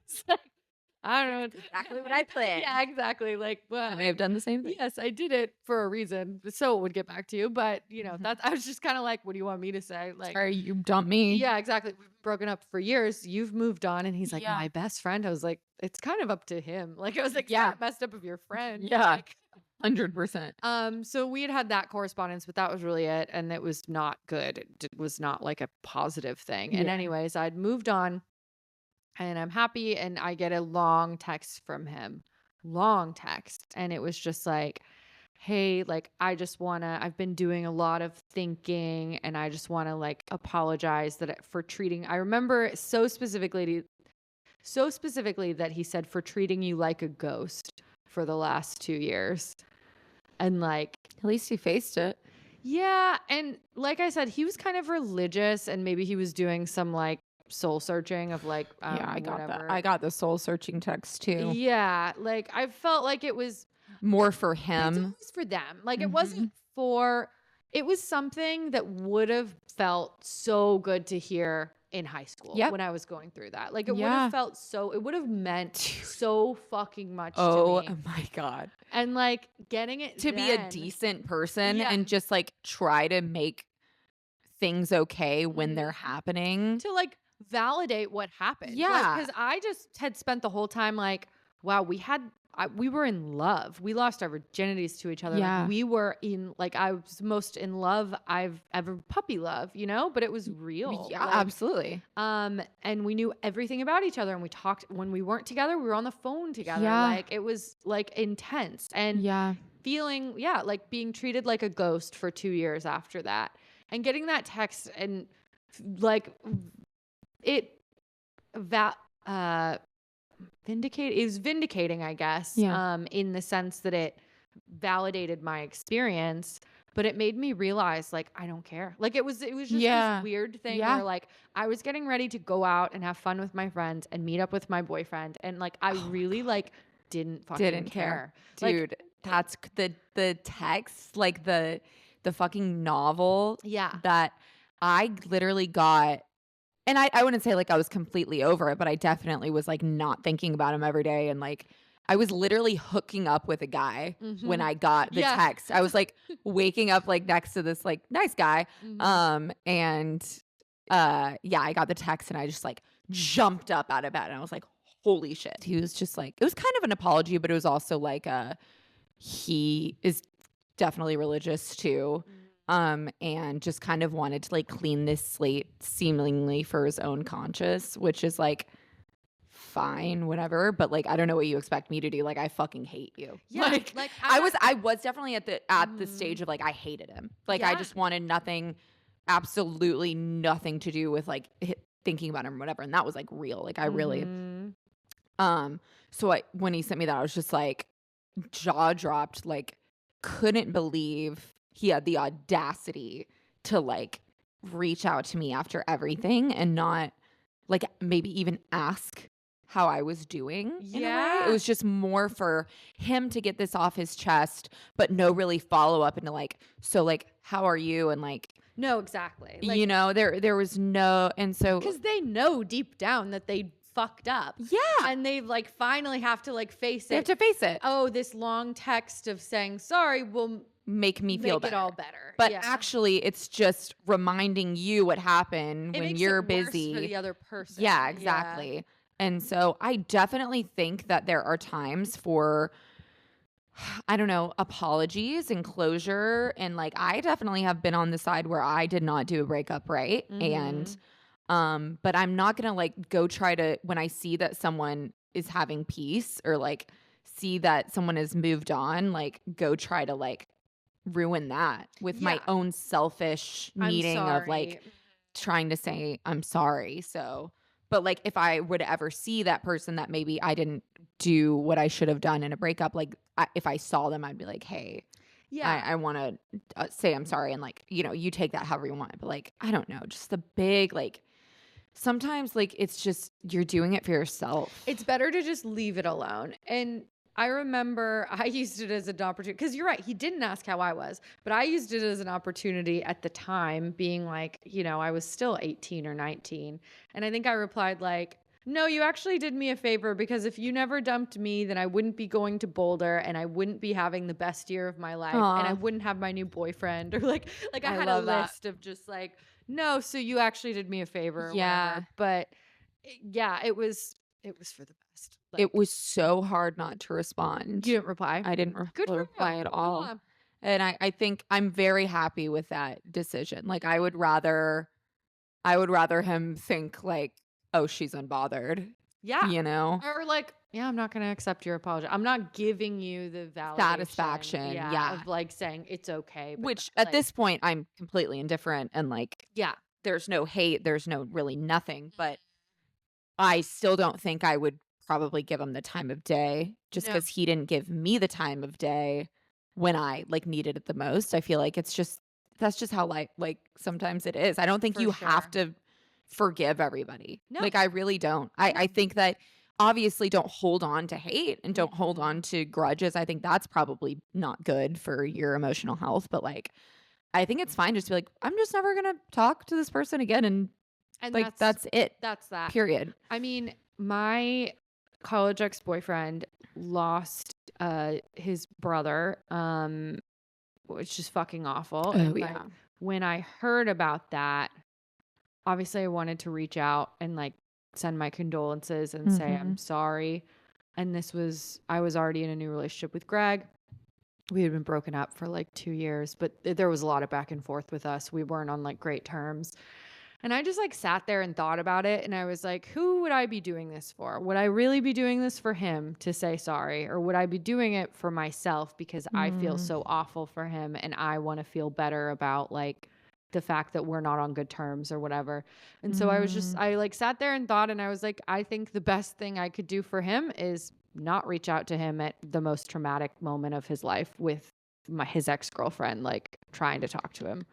It's like, I don't know. That's exactly what I planned. Yeah, exactly. Like, well, I may have done the same thing. yes, I did it for a reason. So it would get back to you. But, that's, I was just kind of like, what do you want me to say? Like, Sorry, you dumped me. yeah, exactly. We've broken up for years. You've moved on. And he's like, Yeah. my best friend. I was like, it's kind of up to him. Like, I was like, Yeah. yeah, messed up of your friend. Yeah. Like, 100%. so we had that correspondence, but that was really it. And it was not good. It was not like a positive thing. And Yeah. anyways, I'd moved on and I'm happy. And I get a long text from him, And it was just like, hey, like, I've been doing a lot of thinking and I just want to like apologize I remember so specifically that he said for treating you like a ghost for the last 2 years. And like, At least you faced it. yeah. And like I said, he was kind of religious and maybe he was doing some like soul searching of like, I got whatever. that. I got the soul searching text too. Yeah. Like I felt like it was More for it's him. always for them. Like it wasn't it was something that would have felt so good to hear in high school when I was going through that. Like it would have it would have meant so fucking much Oh to me. my God. And like getting it To be a then- decent person Yeah. and just like try to make things okay when they're happening. to like validate what happened. Yeah. Because I just had spent the whole time like, wow, we were in love. We lost our virginities to each other. Yeah. Like, we were in, like, I was most in love I've ever, puppy love, you know, but it was real. Yeah, Like, absolutely. and we knew everything about each other, and we talked when we weren't together, we were on the phone together. Yeah. Like, it was like intense, and Yeah. feeling, like being treated like a ghost for 2 years after that, and getting that text, and like it it was vindicating, I guess. Yeah. In the sense that it validated my experience, but it made me realize, like, I don't care. Like, it was just Yeah. this weird thing Yeah. where, like, I was getting ready to go out and have fun with my friends and meet up with my boyfriend, and like, I really like didn't fucking Didn't care. Like, Dude, that's the text, like the fucking novel yeah. that I literally got. And I wouldn't say like I was completely over it, but I definitely was like not thinking about him every day. And like I was literally hooking up with a guy when I got the Yeah. text. I was like waking up like next to this like nice guy. And yeah, I got the text and I just like jumped up out of bed and I was like, holy shit. He was just like, it was kind of an apology, but it was also like he is definitely religious too. And just kind of wanted to like clean this slate seemingly for his own conscience, which is like fine, whatever. But like, I don't know what you expect me to do. Like, I fucking hate you. Yeah, Like, like, I was definitely at the stage of like, I hated him. Like, I Yeah. just wanted nothing, absolutely nothing to do with like thinking about him or whatever. And that was like real. Like, I really, so when he sent me that, I was just like jaw dropped, like couldn't believe he had the audacity to like reach out to me after everything and not like maybe even ask how I was doing in a way. Yeah. It was just more for him to get this off his chest, but no really follow up into like, so like, how are you? And like, No, exactly. Like, you know, there was no, and so because they know deep down that they fucked up. yeah, And they like finally have to like face they have it. to face it. Oh, this long text of saying sorry will Make me feel make better. it all better. But Yeah. actually, it's just reminding you what happened It when makes you're it worse busy. for the other person. Yeah, exactly. And so I definitely think that there are times for, I don't know, apologies and closure. And like, I definitely have been on the side where I did not do a breakup right. And, but I'm not going to like go try to, when I see that someone is having peace or like see that someone has moved on, like go try to like ruin that with my Yeah. own selfish I'm needing of like sorry. trying to say I'm sorry. So, but like if I were to ever see that person that maybe I didn't do what I should have done in a breakup, like if I saw them, I'd be like, hey, Yeah. I want to say I'm sorry. And like, you know, you take that however you want. But like, I don't know, just the big, like, sometimes like it's just, you're doing it for yourself. It's better to just leave it alone. And I remember I used it as an opportunity, because you're right, he didn't ask how I was, but I used it as an opportunity at the time, being like, you know, I was still 18 or 19. And I think I replied like, no, you actually did me a favor, because if you never dumped me, then I wouldn't be going to Boulder and I wouldn't be having the best year of my life and I wouldn't have my new boyfriend, or like I had a love that. list of just like, no, so you actually did me a favor. Or Yeah. whatever. But yeah, it was for the best. Like, It was so hard not to respond. you didn't reply. I didn't Good for reply you. at all. Yeah. And I think I'm very happy with that decision. Like I would rather him think like, oh, she's unbothered. Yeah. You know? Or like, yeah, I'm not going to accept your apology. I'm not giving you the validation. Satisfaction, yeah. Of like saying it's okay. But Which like, at this point I'm completely indifferent and like yeah. there's no hate, there's no really nothing, but I still don't think I would probably give him the time of day just No. because he didn't give me the time of day when I like needed it the most. I feel like that's just how like sometimes it is. I don't think For you have sure. to forgive everybody. No. Like I really don't. I think that obviously don't hold on to hate and don't hold on to grudges. I think that's probably not good for your emotional health, but like I think it's fine just to be like, I'm just never gonna talk to this person again, and like that's it. That's that. Period. I mean, my college ex-boyfriend lost his brother, which is fucking awful. Oh, And, like, yeah. when I heard about that, obviously I wanted to reach out and like send my condolences and say I'm sorry. And I was already in a new relationship with Greg. We had been broken up for like 2 years, but there was a lot of back and forth with us. We weren't on like great terms. And I just like sat there and thought about it. And I was like, who would I be doing this for? Would I really be doing this for him to say sorry? Or would I be doing it for myself because I feel so awful for him and I want to feel better about like the fact that we're not on good terms or whatever. And so I like sat there and thought, and I was like, I think the best thing I could do for him is not reach out to him at the most traumatic moment of his life with his ex-girlfriend, like trying to talk to him.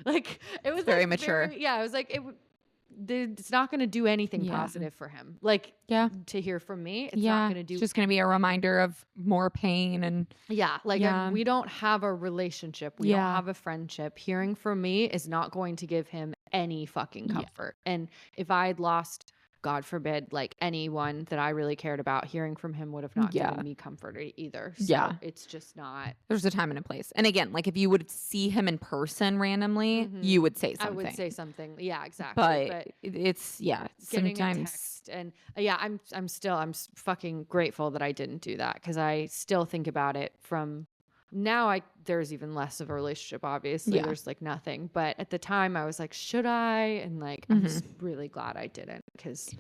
Like it was very like, mature. I was like, it's not going to do anything positive for him. Like to hear from me, it's not going to do. It's just going to be a reminder of more pain and we don't have a relationship. We don't have a friendship. Hearing from me is not going to give him any fucking comfort. And if I had lost, God forbid, like anyone that I really cared about, hearing from him would have not given me comfort either. So it's just not. There's a time and a place. And again, like if you would see him in person randomly, you would say something. I would say something. Yeah, exactly. But it's getting sometimes. a text and I'm fucking grateful that I didn't do that because I still think about it from now. There's even less of a relationship, obviously. There's like nothing, but at the time I was like, should I? And like I'm just really glad I didn't because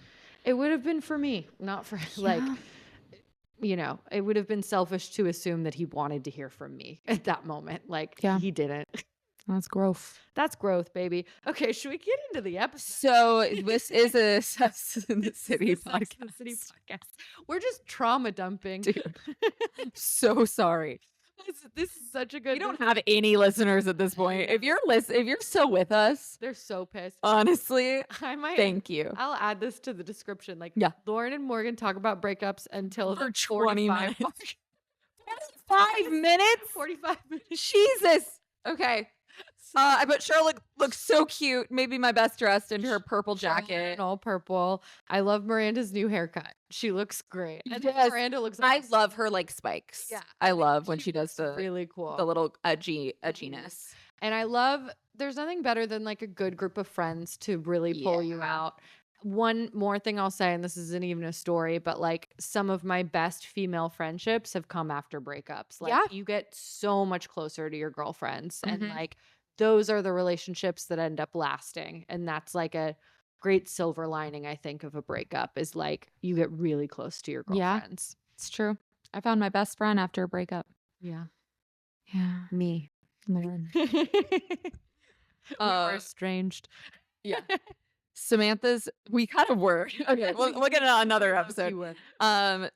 it would have been for me, not for like it would have been selfish to assume that he wanted to hear from me at that moment. Like he didn't. That's growth. That's growth, baby. Okay, should we get into the episode? So this is a Sex in the City podcast. We're just trauma dumping. Dude, I'm so sorry. This is such a good. We don't have any listeners at this point. If you're still with us, they're so pissed. Honestly, thank you. I'll add this to the description. Like, Lauren and Morgan talk about breakups until for 20 minutes. 45 minutes? 45 minutes. Jesus. Okay. I bet Charlotte looks so cute. Maybe my best dressed in her purple jacket. All purple. I love Miranda's new haircut. She looks great. And Miranda looks I love her like spikes. Yeah. I love when she does the really cool. The little edginess. And I love there's nothing better than like a good group of friends to really pull you out. One more thing I'll say, and this isn't even a story, but like some of my best female friendships have come after breakups. Like you get so much closer to your girlfriends and like those are the relationships that end up lasting. And that's like a great silver lining, I think, of a breakup is like you get really close to your girlfriends. Yeah, it's true. I found my best friend after a breakup. Yeah. Yeah. Me. Lauren. We were estranged. Yeah. We kind of were. Okay, we'll get into another episode.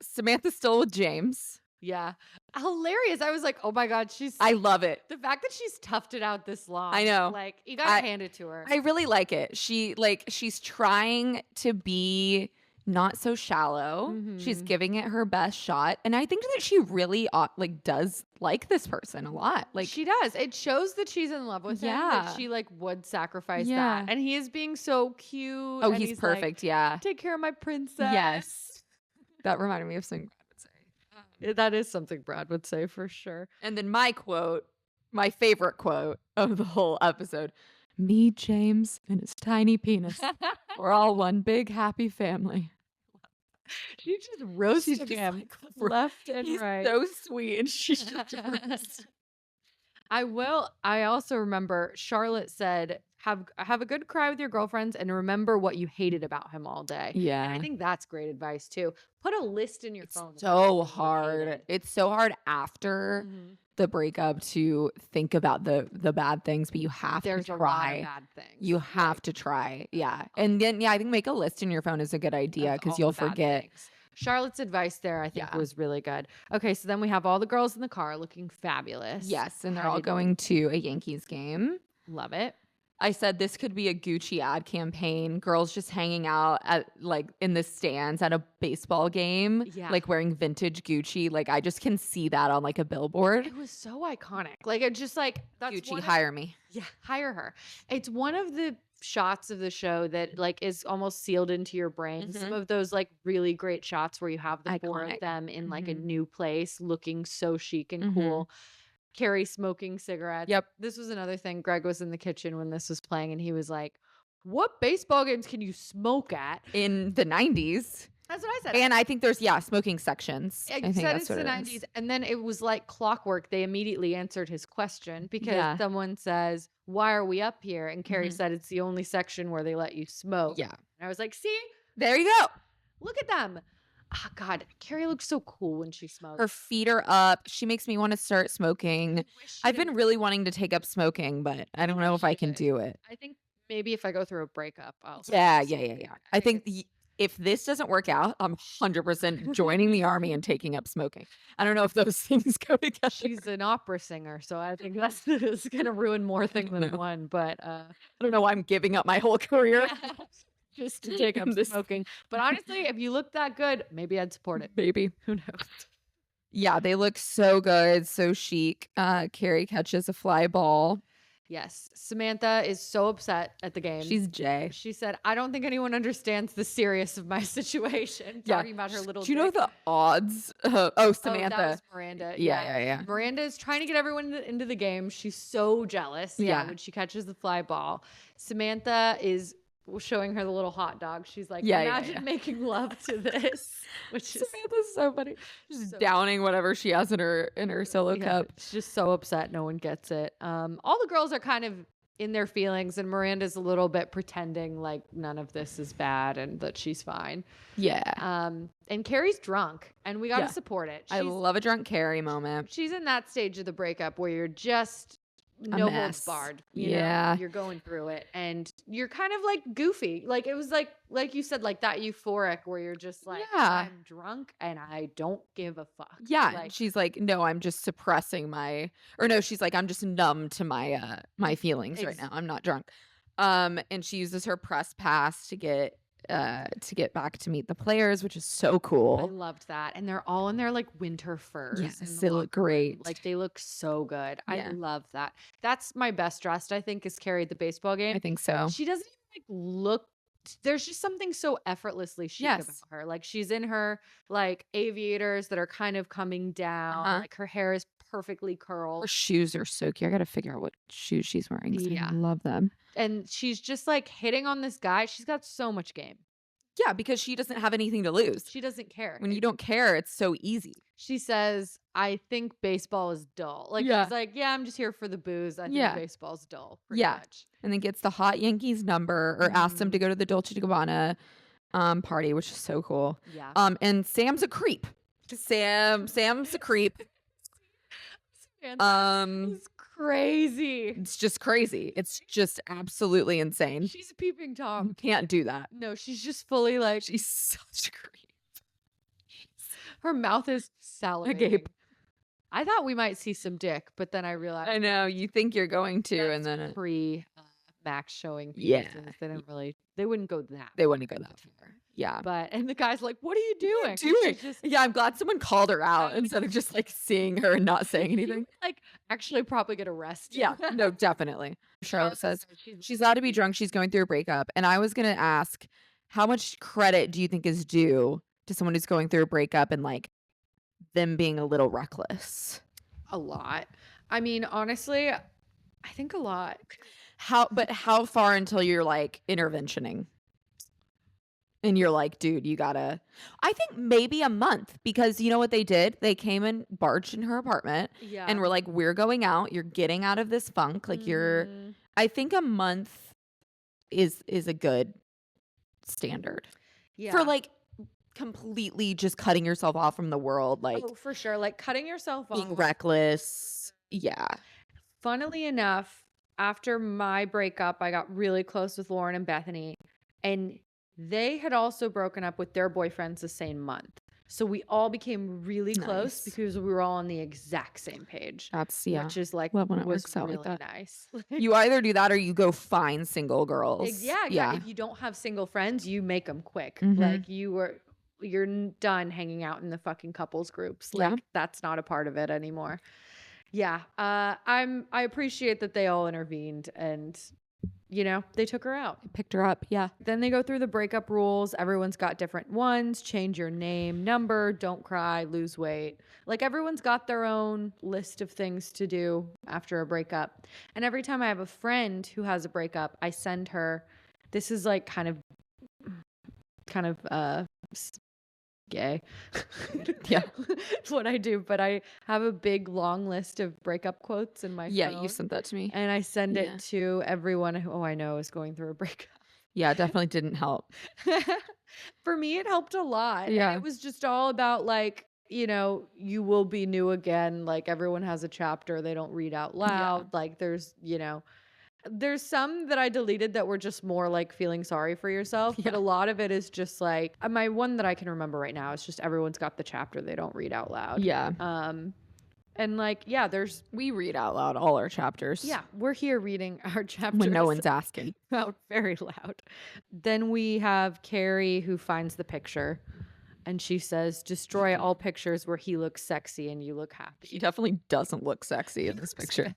Samantha's still with James. Yeah. Hilarious. I was like, oh my God, I love it. The fact that she's toughed it out this long. I know. Like, you gotta hand it to her. I really like it. She's trying to be not so shallow. She's giving it her best shot. And I think that she really does like this person a lot. Like she does. It shows that she's in love with him. That she like would sacrifice that. And he is being so cute. Oh, he's perfect. Like, take care of my princess. Yes. That reminded me of something Brad would say. That is something Brad would say for sure. And then my favorite quote of the whole episode. Me, James, and his tiny penis. We're all one big happy family. She just roasted him left and right. So sweet. And she's just I also remember Charlotte said, have a good cry with your girlfriends and remember what you hated about him all day. Yeah. And I think that's great advice too. Put a list in your phone. So hard. It's so hard after the breakup to think about the bad things, but you have to try. There's a lot of bad things. You have to try. Yeah. And then, I think make a list in your phone is a good idea because you'll forget. Charlotte's advice there, I think, was really good. Okay, so then we have all the girls in the car looking fabulous. Yes, and they're all going to a Yankees game. Love it. I said this could be a Gucci ad campaign. Girls just hanging out at in the stands at a baseball game, wearing vintage Gucci. Like I just can see that on a billboard. It was so iconic. Like it just that's Gucci, hire me. Yeah, hire her. It's one of the shots of the show that is almost sealed into your brain. Some of those really great shots where you have the four of them in a new place, looking so chic and cool. Carrie smoking cigarettes. Yep. This was another thing. Greg was in the kitchen when this was playing and he was like, what baseball games can you smoke at? In the 90s. That's what I said. And I think there's smoking sections. I I think said that's it's what the it is. 90s. And then it was like clockwork. They immediately answered his question because Yeah. someone says, "Why are we up here?" And Carrie Mhm. said, "It's the only section where they let you smoke." Yeah. And I was like, "See, There you go. look at them." Oh, God, Carrie looks so cool when she smokes. Her feet are up. She makes me want to start smoking. I wish she I've been didn't- really wanting to take up smoking, but I don't know if I can should. do it. I think maybe if I go through a breakup, I'll. Yeah. start smoking. I think it's- if this doesn't work out, I'm 100% joining the army and taking up smoking. I don't know if those things go together. she's an opera singer, so I think that's is gonna ruin more things than know. one. But I don't know why I'm giving up my whole career. just to take up This- smoking. But honestly, if you look that good, maybe I'd support it. Baby. Who knows? Yeah, they look so good, so chic. Carrie catches a fly ball. Yes, Samantha is so upset at the game. She's Jay. She said, "I don't think anyone understands the seriousness of my situation." Talking about her little. Do you know dick. the odds? Oh, Oh, Samantha. that was Miranda. Yeah. Miranda is trying to get everyone into the game. She's so jealous. Yeah. When she catches the fly ball, Samantha is showing her the little hot dog. She's like, Yeah, imagine making love to this, which is Samantha's so funny. Just so- downing whatever she has in her solo cup. She's just so upset. No one gets it. All the girls are kind of in their feelings, and Miranda's a little bit pretending like none of this is bad and that she's fine. Yeah. And Carrie's drunk, and we got to Yeah. support it. I love a drunk Carrie moment. She's in that stage of the breakup where you're just no holds mess. barred. You Yeah. know? You're going through it, and you're kind of like goofy. Like it was like you said, like that euphoric where you're just like, Yeah. I'm drunk and I don't give a fuck. Yeah. Like, She's like, no, I'm just suppressing she's like, I'm just numb to my feelings right Ex- now. I'm not drunk. And she uses her press pass to get back to meet the players, which is so I cool. loved that. And they're all in their like winter furs. Yes, in the they look locker room. great. Like they look so good. I Yeah. love that. That's my best dressed, I think, is Carrie at the baseball game. I think so. She doesn't even like look. There's just something so effortlessly chic Yes. about her. Like she's in her like aviators that are kind of coming down. Uh-huh. Like her hair is perfectly curled. Her shoes are so cute. I gotta figure out what shoes she's wearing. 'Cause Yeah. I love them. And she's just like hitting on this guy. She's got so much game. Yeah, because she doesn't have anything to lose. She doesn't care. When you don't care, it's so easy. She says, I think baseball is dull. Like Yeah. she's like, yeah, I'm just here for the booze. I think Yeah. baseball's dull. Pretty Yeah. much. And then gets the hot Yankees number or asks them to go to the Dolce & Gabbana party, which is so cool. Yeah. And Sam's a creep. Sam's a creep. Samantha is crazy. It's just crazy. It's just absolutely insane. She's a peeping You Tom. can't do that. No, she's just fully like, She's such a creep. her mouth is salivating. Agape. I thought we might see some dick, but then I realized I know. You think you're going to, and then pre Max showing. Yeah. pieces. They didn't really. They wouldn't go that. they wouldn't go that far. Yeah. And the guy's like, "What are you doing? What are you doing?" She's just Yeah, I'm glad someone called her out instead of just like seeing her and not saying you anything. would, like actually probably get arrested. Yeah, no, definitely. Charlotte says she's allowed to be drunk. She's going through a breakup. And I was going to ask, how much credit do you think is due to someone who's going through a breakup and like them being a little reckless? a lot. I mean, honestly, I think a lot. But how far until you're like interventioning? And you're like, dude, you gotta. I think maybe a month because you know what they did? They came and barged in her apartment Yeah. and were like, we're going out. You're getting out of this funk. Like you're. Mhm. I think a month is a good standard Yeah. for like completely just cutting yourself off from the world, like oh, for sure. Like cutting yourself being off. reckless. Yeah. Funnily enough, after my breakup, I got really close with Lauren and Bethany, and they had also broken up with their boyfriends the same month. So we all became really close Nice. because we were all on the exact same page. That's Which is like Love when it was works out really like that. nice. You either do that or you go find single girls. Yeah. If you don't have single friends, you make them quick. Mhm. Like you're done hanging out in the fucking couples groups. Like Yeah. that's not a part of it anymore. Yeah. I appreciate that they all intervened and they took her out. Picked her up. Yeah. Then they go through the breakup rules. Everyone's got different ones. Change your name, number, don't cry, lose weight. Like everyone's got their own list of things to do after a breakup. And every time I have a friend who has a breakup, I send her, this is like kind of gay. Yeah. It's what I do. But I have a big long list of breakup quotes in my Yeah, phone. you sent that to me. And I send Yeah. it to everyone who I know is going through a breakup. Yeah, it definitely didn't help. For me, it helped a lot. And Yeah. it was just all about like, you will be new again. Like everyone has a chapter they don't read out loud. Like there's some that I deleted that were just more like feeling sorry for yourself. But Yeah. a lot of it is just like my one that I can remember right now is just everyone's got the chapter they don't read out loud. Yeah. And like, there's, We read out loud all our chapters. we're here reading our chapters When no one's asking. out very loud. Then we have Carrie who finds the picture and she says, destroy all pictures where he looks sexy and you look happy. He definitely doesn't look sexy in this picture.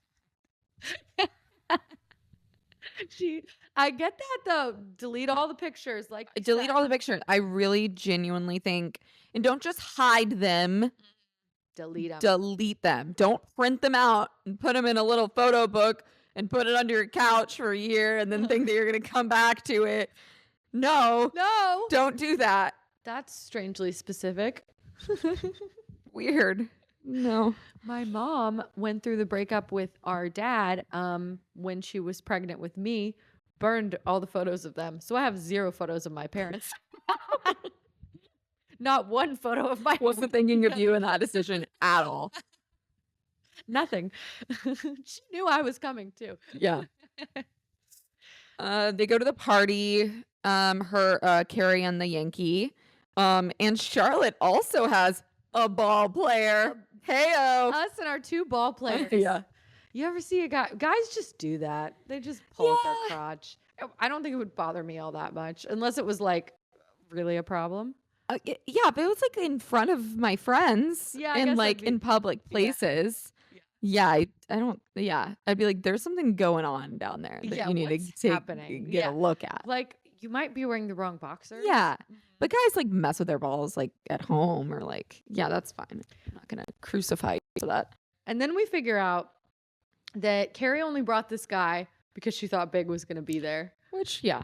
I get that though. Delete all the pictures. Like Delete all the pictures. I really genuinely think, and don't just hide them. delete them. Delete them. Don't print them out and put them in a little photo book and put it under your couch for a year and then think that you're going to come back to it. No, don't do that. That's strangely specific. Weird. No. My mom went through the breakup with our dad when she was pregnant with me, burned all the photos of them. So I have 0 photos of my parents. Not one photo of my Wasn't thinking of you in that decision at all. nothing. She knew I was coming too. Yeah. They go to the party. Carrie and the Yankee. And Charlotte also has a ball player. Heyo. Us and our 2 ball players. Yeah. You ever see a guy? Guys just do that. They just pull at their Yeah. crotch. I don't think it would bother me all that much unless it was like really a problem. Yeah, but it was like in front of my friends. Yeah, I and guess like that'd be- in public places. Yeah, I don't. Yeah, I'd be like, there's something going on down there that Yeah, you need what's to happening? get Yeah. a look at. Like you might be wearing the wrong boxers. Yeah, but guys like mess with their balls like at home or like, yeah, that's fine. I'm not gonna crucify you for that. And then we figure out that Carrie only brought this guy because she thought Big was going to be there. Which, yeah,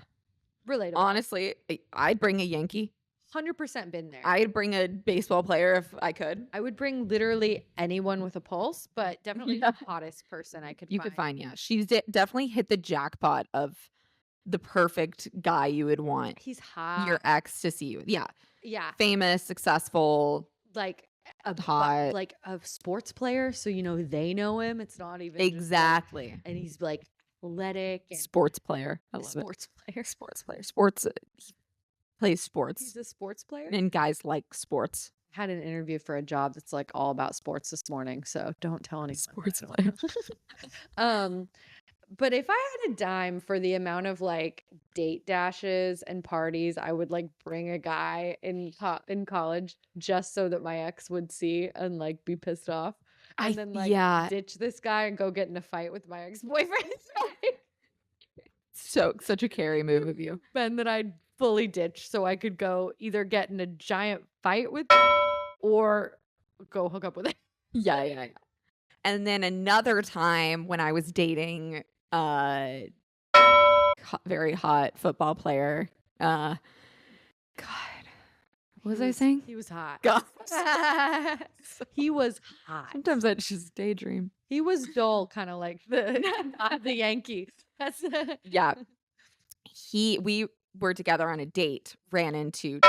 Relatable. honestly, I'd bring a Yankee. 100% been there. I'd bring a baseball player if I could. I would bring literally anyone with a pulse, but definitely Yeah. the hottest person I could You find. could find, yeah. She's definitely hit the jackpot of the perfect guy you would want He's hot. your ex to see you. Yeah. Yeah. Famous, successful, Like hot. like a sports player. So, they know him. It's not even just, like- Exactly. and he's like athletic and Sports player. I a love it. sports player. Sports player. Sports. He plays sports. He's a sports player. And guys like sports. Had an interview for a job that's like all about sports this morning, so don't tell anyone. Sports I don't know. But if I had a dime for the amount of like date dashes and parties, I would like bring a guy in college just so that my ex would see and like be pissed off, and then like yeah. ditch this guy and go get in a fight with my ex-boyfriend. So such a Carrie move of you. And then I'd fully ditch so I could go either get in a giant fight with or go hook up with it. Yeah. And then another time when I was dating very hot football player. God. What was I saying? He was hot. God. He was hot. Sometimes I just daydream. He was dull, kind of like the Yankee. That's Yeah. We were together on a date, ran into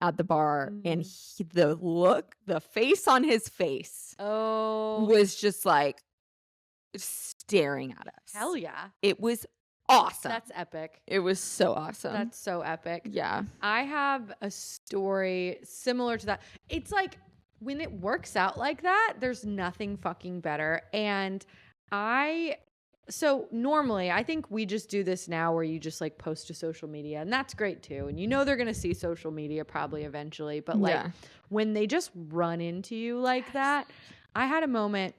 at the bar, and the face on his face was just like staring at us. Hell yeah. It was awesome. That's epic. It was so awesome. That's so epic. Yeah. I have a story similar to that. It's like when it works out like that, there's nothing fucking better. And so normally I think we just do this now where you just like post to social media, and that's great too. And they're going to see social media probably eventually, but like when they just run into you like that, I had a moment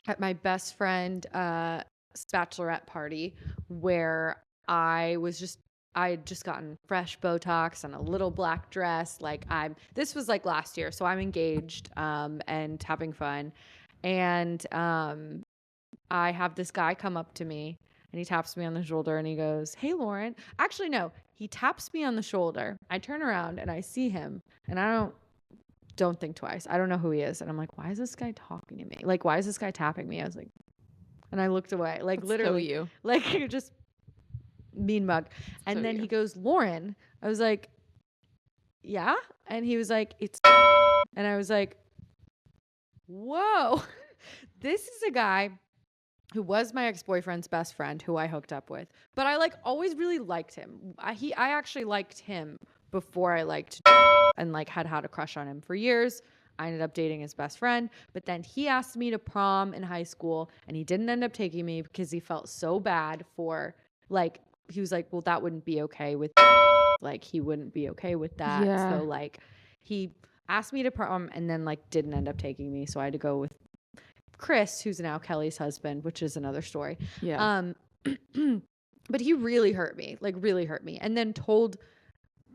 at my best friend bachelorette party where I had just gotten fresh Botox and a little black dress. This was like last year. So I'm engaged and having fun. And I have this guy come up to me And he taps me on the shoulder and he goes, "Hey, Lauren." Actually, no, he taps me on the shoulder. I turn around and I see him, and I don't think twice. I don't know who he is. And I'm like, why is this guy talking to me? Like, why is this guy tapping me? I was like, and I looked away, like That's literally, so you. like you're just mean mug. And So then you. he goes, "Lauren." I was like, "Yeah." And he was like, "It's," and I was like, whoa. This is a guy who was my ex-boyfriend's best friend who I hooked up with, but I like always really liked him. I actually liked him before I liked and like had a crush on him for years. I ended up dating his best friend, but then he asked me to prom in high school and he didn't end up taking me because he felt so bad for like, he was like, well, that wouldn't be okay with like, he wouldn't be okay with that. Yeah. So like he asked me to prom and then like didn't end up taking me. So I had to go with Chris, who's now Kelly's husband, which is another story. Yeah. But he really hurt me, like really hurt me. And then told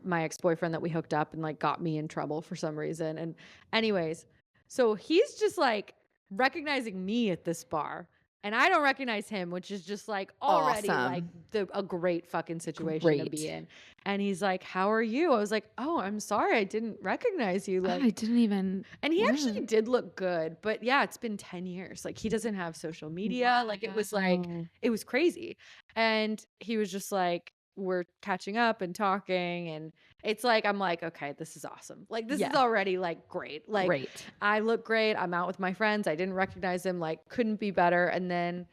my ex-boyfriend that we hooked up and like got me in trouble for some reason. And anyways, so he's just like recognizing me at this bar and I don't recognize him, which is just like already like Awesome. a great fucking situation to be Great. in. And he's like, "How are you?" I was like, "Oh, I'm sorry. I didn't recognize you." Like, I didn't even. and he actually Yeah. did look good, but yeah, it's been 10 years. Like he doesn't have social media. Like it was like, Wow. it was crazy. And he was just like, we're catching up and talking. And it's like, I'm like, okay, this is awesome. Like this is Yeah. already like great. Like Great. I look great. I'm out with my friends. I didn't recognize him. Like couldn't be better. And then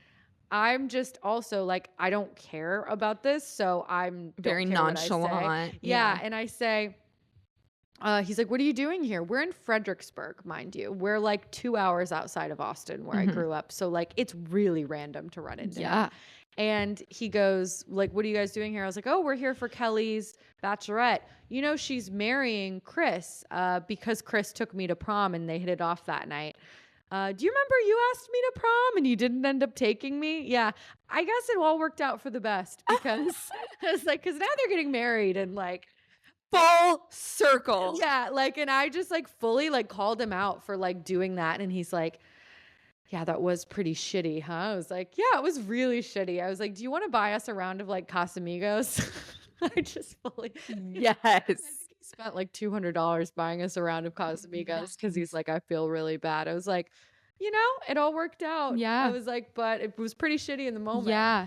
I'm just also like, I don't care about this. So I'm Very don't care what I say. nonchalant. Yeah. And I say, he's like, "What are you doing here?" We're in Fredericksburg, mind you. We're like 2 hours outside of Austin where I Mhm. grew up. So like it's really random to run into him. Yeah. And he goes, like, "What are you guys doing here?" I was like, "Oh, we're here for Kelly's bachelorette. You know, she's marrying Chris because Chris took me to prom and they hit it off that night. Do you remember you asked me to prom and you didn't end up taking me?" Yeah, I guess it all worked out for the best because it's like, because now they're getting married and like, Full circle. yeah, like, and I just like fully like called him out for like doing that. And he's like, "Yeah, that was pretty shitty, huh?" I was like, "Yeah, it was really shitty." I was like, "Do you want to buy us a round of like Casamigos?" I just fully, Yes. I think he spent like $200 buying us a round of Casamigos because he's like, "I feel really bad." I was like, you know, it all worked out. Yeah. I was like, but it was pretty shitty in the moment. Yeah.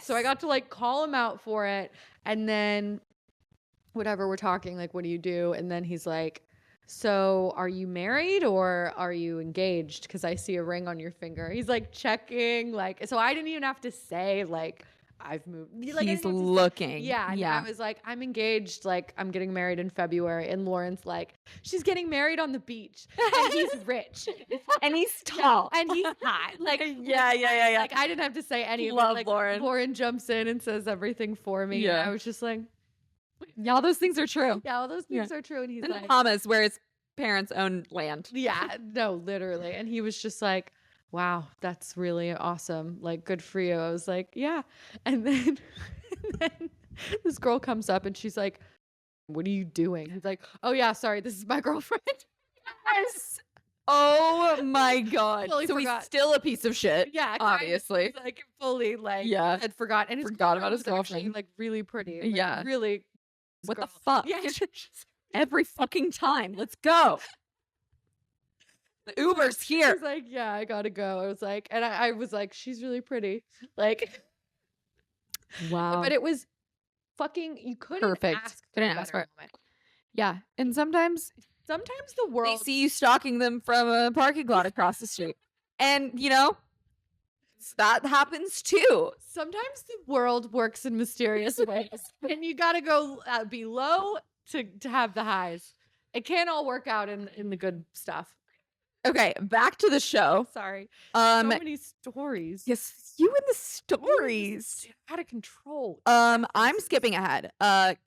So I got to like call him out for it. And then whatever, we're talking, like, "What do you do?" And then he's like, "So are you married or are you engaged? Because I see a ring on your finger." He's like checking, like, so I didn't even have to say like I've moved. Like, I He's didn't have to say- looking. Yeah. And Yeah. I was like, "I'm engaged. Like, I'm getting married in February." And Lauren's like, "She's getting married on the beach." And he's rich. And he's tall. And he's hot. Like, Yeah. like I didn't have to say any of it. Love Like, Lauren. Lauren jumps in and says everything for me. Yeah. And I was just like, Yeah, all those things are true. yeah, all those things are true. And he's In like, Bahamas, where his parents own land. yeah, no, literally. And he was just like, "Wow, that's really awesome. Like, good for you." I was like, "Yeah." And then, this girl comes up and she's like, "What are you doing?" He's like, "Oh yeah, sorry, this is my girlfriend." Yes. Oh my God. Fully So forgot. he's still a piece of shit. Yeah, Obviously. kind of, like fully like, Yeah. had forgot. And his Forgot about his was actually, girlfriend. like really pretty. Like, Yeah. really. What the girl. fuck? Yeah. Every fucking time. Let's go. The Uber's here. He's like, "Yeah, I gotta go." I was like, and I was like, "She's really pretty." Like, Wow. but it was fucking, you couldn't Perfect. ask for Couldn't a ask better for it. moment. Yeah. And sometimes Sometimes the they world, see you stalking them from a parking lot across the street. And, you know, that happens too. sometimes the world works in mysterious ways, and you gotta go be low to have the highs. It can't all work out in the good stuff. Okay, back to the show. Sorry, so many stories. Yes, you and the stories. Out of control. I'm skipping ahead.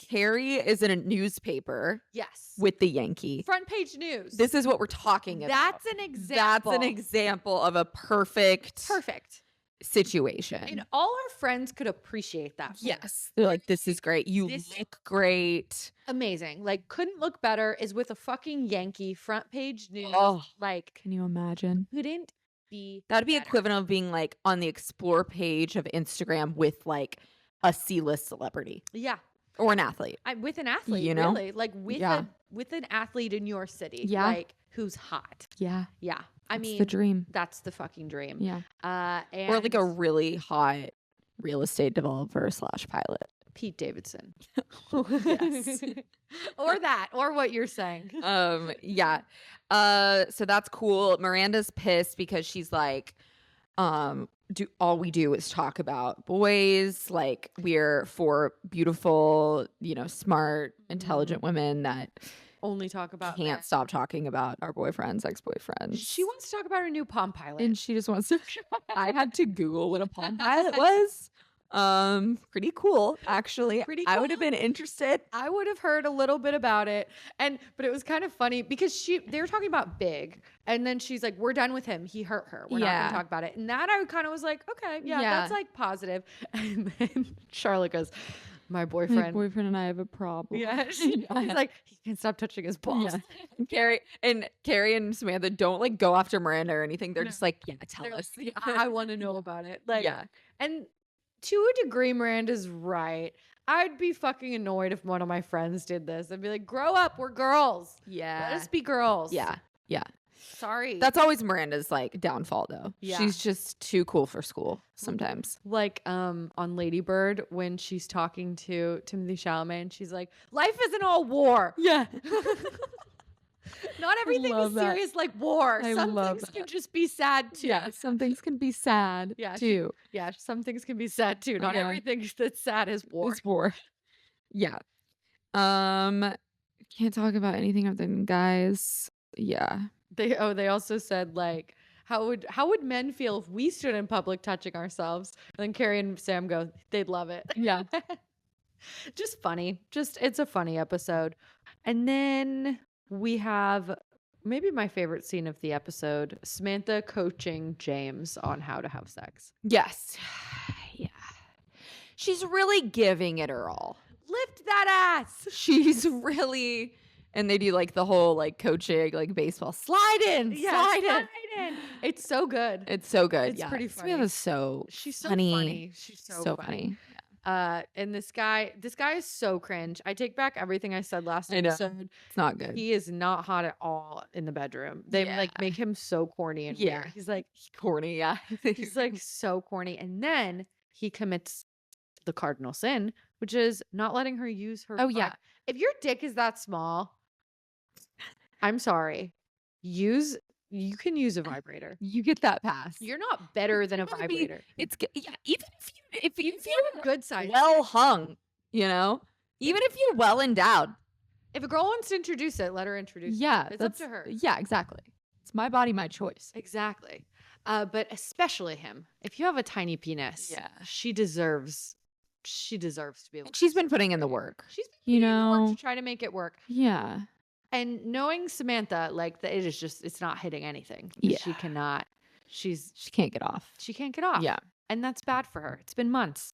Carrie is in a newspaper Yes. with the Yankee. Front page news. This is what we're talking about. That's an example. That's an example of a perfect situation. And all our friends could appreciate that. for us. Yes. They're like, this is great. You This- look great. Amazing. Like, couldn't look better, is with a fucking Yankee front page news. Oh. Like, Can you imagine? couldn't be That'd be better. equivalent of being like on the explore page of Instagram with like a C-list celebrity Yeah. or an athlete. With an athlete, You know? really. Like with Yeah. with an athlete in your city. Yeah. Like who's hot. Yeah. Yeah. I That's mean, the dream. that's the fucking dream. Yeah. And Or like a really hot real estate developer / pilot. Pete Davidson. Yes. Or that, or what you're saying. Yeah. So that's cool. Miranda's pissed because she's like, all we do is talk about boys. Like we're 4 beautiful, smart, intelligent women that Only talk about can't men. stop talking about our boyfriends, ex-boyfriends. She wants to talk about her new Palm Pilot. and she just wants to. I had to Google what a Palm Pilot was. Pretty cool, actually. Pretty I would have cool. been interested. I would have heard a little bit about it, but it was kind of funny because they were talking about Big, and then she's like, "We're done with him. He hurt her. We're not Yeah. going to talk about it." And that I kind of was like, "Okay, yeah, Yeah. that's like positive." And then Charlotte goes, "My My boyfriend." boyfriend and I have a problem. Yeah, he's like, he can't stop touching his balls. Yeah. Carrie and Samantha don't like go after Miranda or anything. They're No. just like, yeah, tell They're us. like, I want to know about it. Like, Yeah. and to a degree, Miranda's right. I'd be fucking annoyed if one of my friends did this. I'd be like, grow up, we're girls. Yeah. Let us be girls. Yeah. Yeah. Sorry. That's always Miranda's like downfall though. Yeah. She's just too cool for school sometimes. like on Lady Bird when she's talking to Timothy Chalamet and she's like, life isn't all war. Yeah. Not everything love is that. serious like war. I Some love things can that. just be sad too. Yeah. Some things can be sad Yeah, too. Yeah, some things can be sad too. Not Yeah. everything that's sad is war. It's war. Yeah. Can't talk about anything other than guys. Yeah. They also said like how would men feel if we stood in public touching ourselves? And then Carrie and Sam go, they'd love it. Yeah. Just funny. It's a funny episode. And then we have maybe my favorite scene of the episode, Samantha coaching James on how to have sex. Yes. Yeah. She's really giving it her all. Lift that ass. She's really, and they do like the whole like coaching, like baseball slide in, slide in. It's so good. It's so good. It's yeah. pretty funny. Samantha's so She's so funny. funny. She's so funny. And this guy is so cringe. I take back everything I said last I know. episode. It's not good. He is not hot at all in the bedroom. They like make him so corny and Yeah. weird. He's like Corny. Yeah. he's like so corny. And then he commits the cardinal sin, which is not letting her use her. Oh, yeah. If your dick is that small, I'm sorry. You can use a vibrator. You get that pass. You're not better than a gotta be- vibrator. It's yeah. Even if You're you're a good size. well hung, even if you're well endowed. If a girl wants to introduce it, let her introduce it. Yeah. It's up to her. Yeah. Exactly. It's my body, my choice. Exactly. But especially him. If you have a tiny penis, Yeah. she deserves to be able And to she's been use putting it. in the work. She's been You putting in the work know. to try to make it work. Yeah. And knowing Samantha, like that, it's not hitting anything. Yeah. She cannot. She can't get off. She can't get off. Yeah. And that's bad for her. It's been months.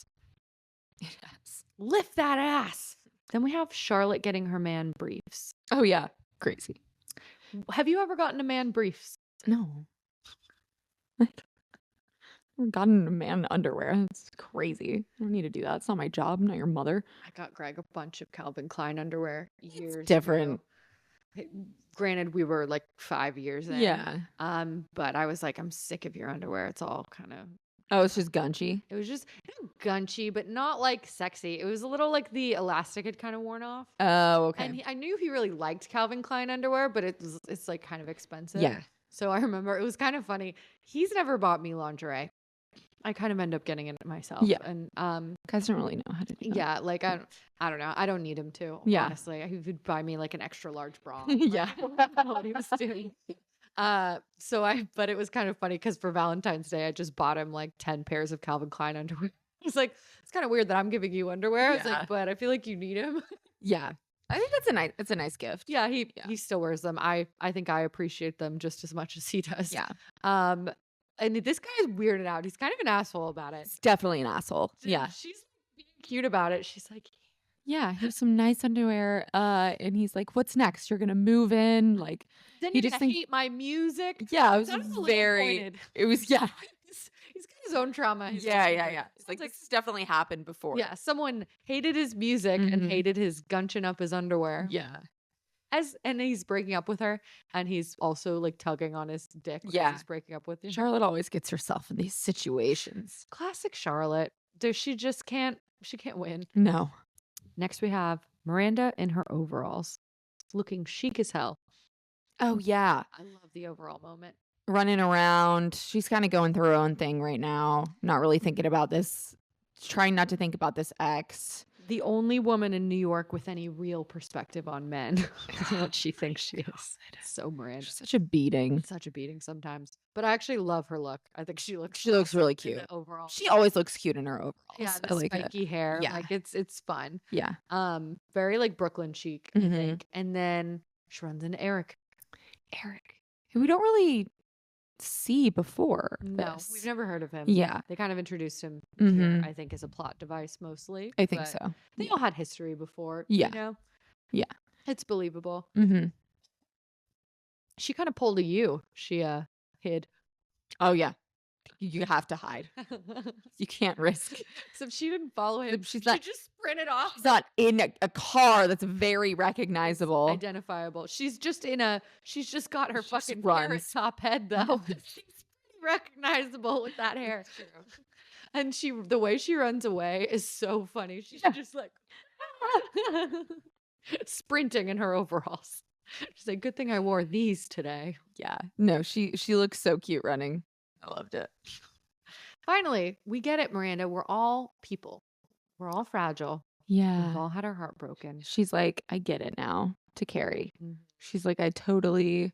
Yes. Lift that ass. Then we have Charlotte getting her man briefs. Oh yeah. Crazy. Have you ever gotten a man briefs? No. I've gotten a man underwear. That's crazy. I don't need to do that. It's not my job. I'm not your mother. I got Greg a bunch of Calvin Klein underwear years different. ago. Granted, we were like 5 years in. Yeah. But I was like, I'm sick of your underwear. It's all kind of. Oh, it's just gunchy. It was just gunchy, but not like sexy. It was a little like the elastic had kind of worn off. Oh, okay. And I knew he really liked Calvin Klein underwear, but it's like kind of expensive. Yeah. So I remember it was kind of funny. He's never bought me lingerie. I kind of end up getting it myself. Yeah. And Guys don't really know how to do that. yeah, like I don't know. I don't need him to. Yeah. Honestly, he would buy me like an extra large bra. Yeah. I don't know what he was doing. But it was kind of funny because for Valentine's Day, I just bought him like 10 pairs of Calvin Klein underwear. I was like, it's kind of weird that I'm giving you underwear. I was Yeah. like, but I feel like you need him. Yeah. I think it's a nice gift. Yeah, Yeah. he still wears them. I think I appreciate them just as much as he does. Yeah. And this guy is weirded out. He's kind of an asshole about it. It's definitely an asshole. Yeah. She's being cute about it. She's like, Yeah, he has some nice underwear. And he's like, "What's next? You're gonna move in?" Like, Then he you're just gonna thinks, hate my music. yeah, it was That was a little very. pointed. It was yeah, He's got his own trauma. He's yeah, working yeah, through. yeah. It's Sounds like like this has definitely happened before. yeah, someone hated his music and Mhm. hated his gunching up his underwear. Yeah, And he's breaking up with her, and he's also like tugging on his dick as Yeah. he's breaking up with her. Charlotte always gets herself in these situations. Classic Charlotte. She just can't. She can't win. No. Next, we have Miranda in her overalls, looking chic as hell. Oh yeah, I love the overall moment. running around. She's kind of going through her own thing right now. Not really thinking about this. Trying not to think about this ex. The only woman in New York with any real perspective on men. What she thinks she is. So Miranda. She's such a beating. Such a beating sometimes. But I actually love her look. I think she looks She looks really awesome in cute. the overall. She always looks cute in her overalls. Yeah, I the like it. spiky hair. Yeah. Like it's fun. Yeah. Very like Brooklyn chic, I Mhm. think. And then she runs into Eric. Eric, who we don't really see before. No, this. we've never heard of him. Yeah, They kind of introduced him Mhm. here, I think, as a plot device mostly. I think but so. They all had history before. Yeah. You know? Yeah. It's believable. Mm-hmm. She kind of pulled a U. She hid. Oh yeah, you have to hide. You can't risk. So if she didn't follow him, She's she not- just sprinted off. She's not in a car that's very recognizable. Identifiable. She's just got her She just fucking carrot runs. top head though. She's pretty recognizable with that hair. And the way she runs away is so funny. She's just like sprinting in her overalls. She's like, good thing I wore these today. Yeah. No, she looks so cute running. I loved it. Finally, we get it, Miranda. We're all people. We're all fragile. We've Yeah. all had our heart broken. She's like, I get it now to Carrie. Mhm. She's like, I totally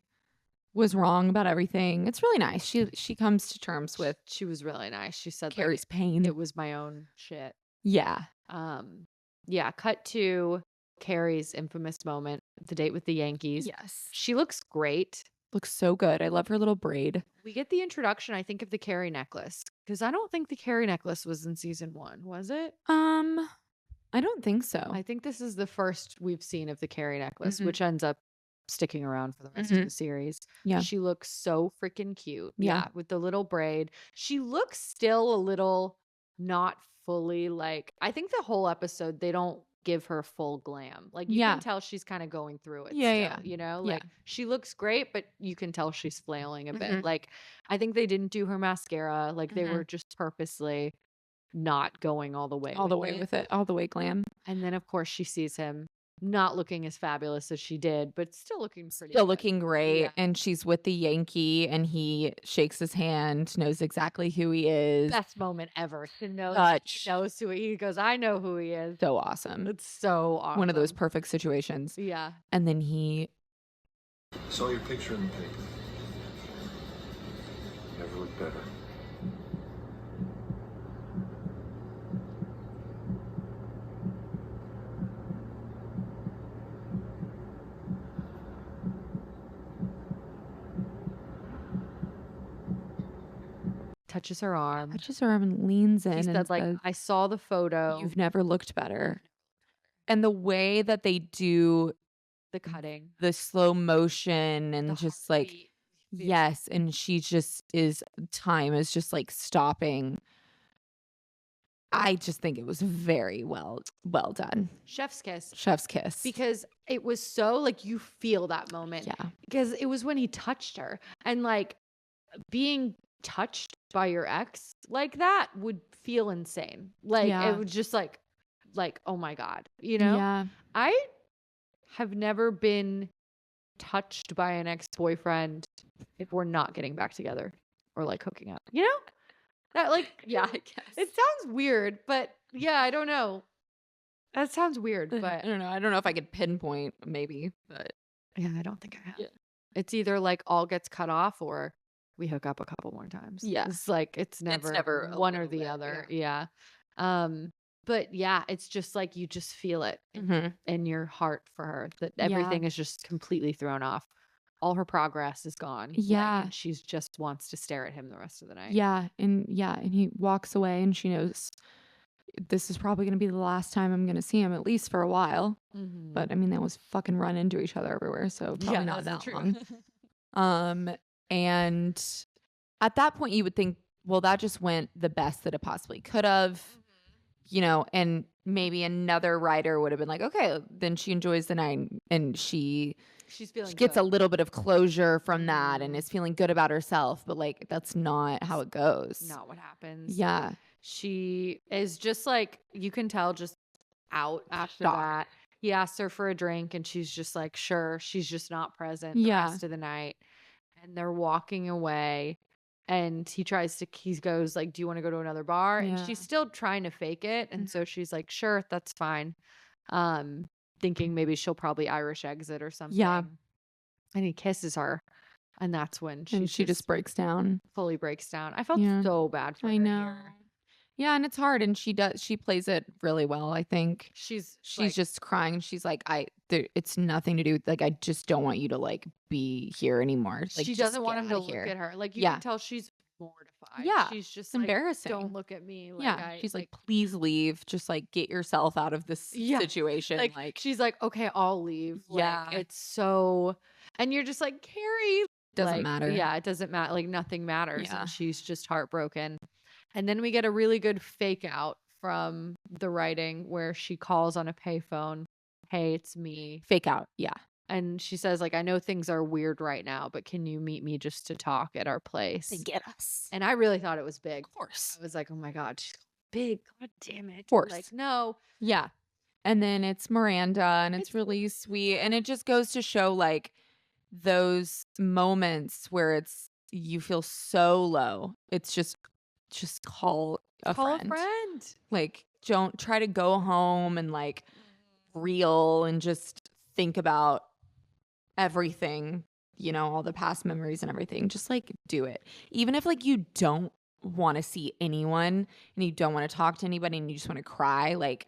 was wrong about everything. It's really nice. She comes to terms with She was really nice. She said Carrie's like, pain. it was my own shit. Yeah. Yeah, cut to Carrie's infamous moment, the date with the Yankees. Yes. She looks great. Looks so good. I love her little braid. We get the introduction, I think, of the Carrie necklace. Because I don't think the Carrie necklace was in season 1, was it? I don't think so. I think this is the first we've seen of the Carrie necklace, Mhm. which ends up sticking around for the rest of Mhm. the series. Yeah. She looks so freaking cute. Yeah. With the little braid. She looks still a little not fully like, I think the whole episode, they don't give her full glam. Like you Yeah. can tell she's kind of going through it. Yeah, still, you know, Yeah. like she looks great, but you can tell she's flailing a bit. Mhm. Like I think they didn't do her mascara. Like they Mhm. were just purposely not going all the way. All the way with it. All the way glam. And then of course she sees him not looking as fabulous as she did, but still looking pretty Still good. looking great. Yeah. And she's with the Yankee and he shakes his hand, knows exactly who he is. Best moment ever to know that Such he knows who he goes, I know who he is. so awesome. It's so awesome. One of those perfect situations. Yeah. And then he Saw your picture in the paper. Never looked better. Touches her arm. touches her arm and leans in He and said, like, says, I saw the photo, "You've never looked better." And the way that they do the cutting, the slow motion and the just like heartbeat. The- yes, and she just is time is just like stopping. I just think it was very well done. Chef's kiss. Chef's kiss. Because it was so like you feel that moment. yeah. Because it was when he touched her. And like being touched by your ex like that would feel insane. Like Yeah. it was just like oh my God. You know? Yeah. I have never been touched by an ex-boyfriend if we're not getting back together or like hooking up. You know? That like yeah. I guess. It sounds weird, but yeah, I don't know. That sounds weird, I but don't know. I don't know if I could pinpoint maybe, but yeah, I don't think I have. Yeah. It's either like all gets cut off or we hook up a couple more times. Yeah. It's like it's never a one or little the bit, other. Yeah. But yeah, it's just like you just feel it Mhm. in your heart for her that Yeah. everything is just completely thrown off. All her progress is gone. like, Yeah. and she's just wants to stare at him the rest of the night. Yeah, and he walks away and she knows this is probably going to be the last time I'm going to see him, at least for a while. Mhm. But I mean, they always fucking run into each other everywhere, so probably not that's that true. long. And at that point, you would think, well, that just went the best that it possibly could have, and maybe another writer would have been like, okay, then she enjoys the night and she She's feeling she gets a good. little bit of closure from that and Mhm. is feeling good about herself. But like, that's not how it goes. Not what happens. Yeah. She is just like, you can tell, just out after Shocked. that. He asks her for a drink and she's just like, sure. She's just not present Yeah. the rest of the night. And they're walking away. And he goes like, do you want to go to another bar? And Yeah. she's still trying to fake it. And so she's like, sure, that's fine. Thinking maybe she'll probably Irish exit or something. Yeah. And he kisses her. And that's when She just breaks down. fully breaks down. I felt Yeah. so bad for I her know. here. Yeah, and it's hard, and she plays it really well, I think. She's She's just crying. She's like, it's nothing to do with, like, I just don't want you to, like, be here anymore. Like, she just doesn't want get him to outta look here. at her. Like, you Yeah. can tell she's mortified. Yeah, She's just it's like, embarrassing. don't look at me. Like, Yeah, she's like, please leave. Just, like, get yourself out of this Yeah, situation. Like, she's like, okay, I'll leave. Yeah. Like, it's so, and you're just like, Carrie. doesn't Like, matter. Yeah, it doesn't matter. Like, nothing matters. Yeah. And she's just heartbroken. And then we get a really good fake out from the writing where she calls on a payphone. Hey, it's me. Fake out. Yeah. And she says, like, I know things are weird right now, but can you meet me just to talk at our place? They get us. And I really thought it was big. Of course. I was like, oh my God, she's big. God damn it. Of course. Like, no. Yeah. And then it's Miranda, and it's really sweet. And it just goes to show, like, those moments where you feel so low. It's just call a friend. Like, don't try to go home and, like, reel and just think about everything, all the past memories and everything. Just, like, do it. Even if, like, you don't want to see anyone and you don't want to talk to anybody and you just want to cry, like,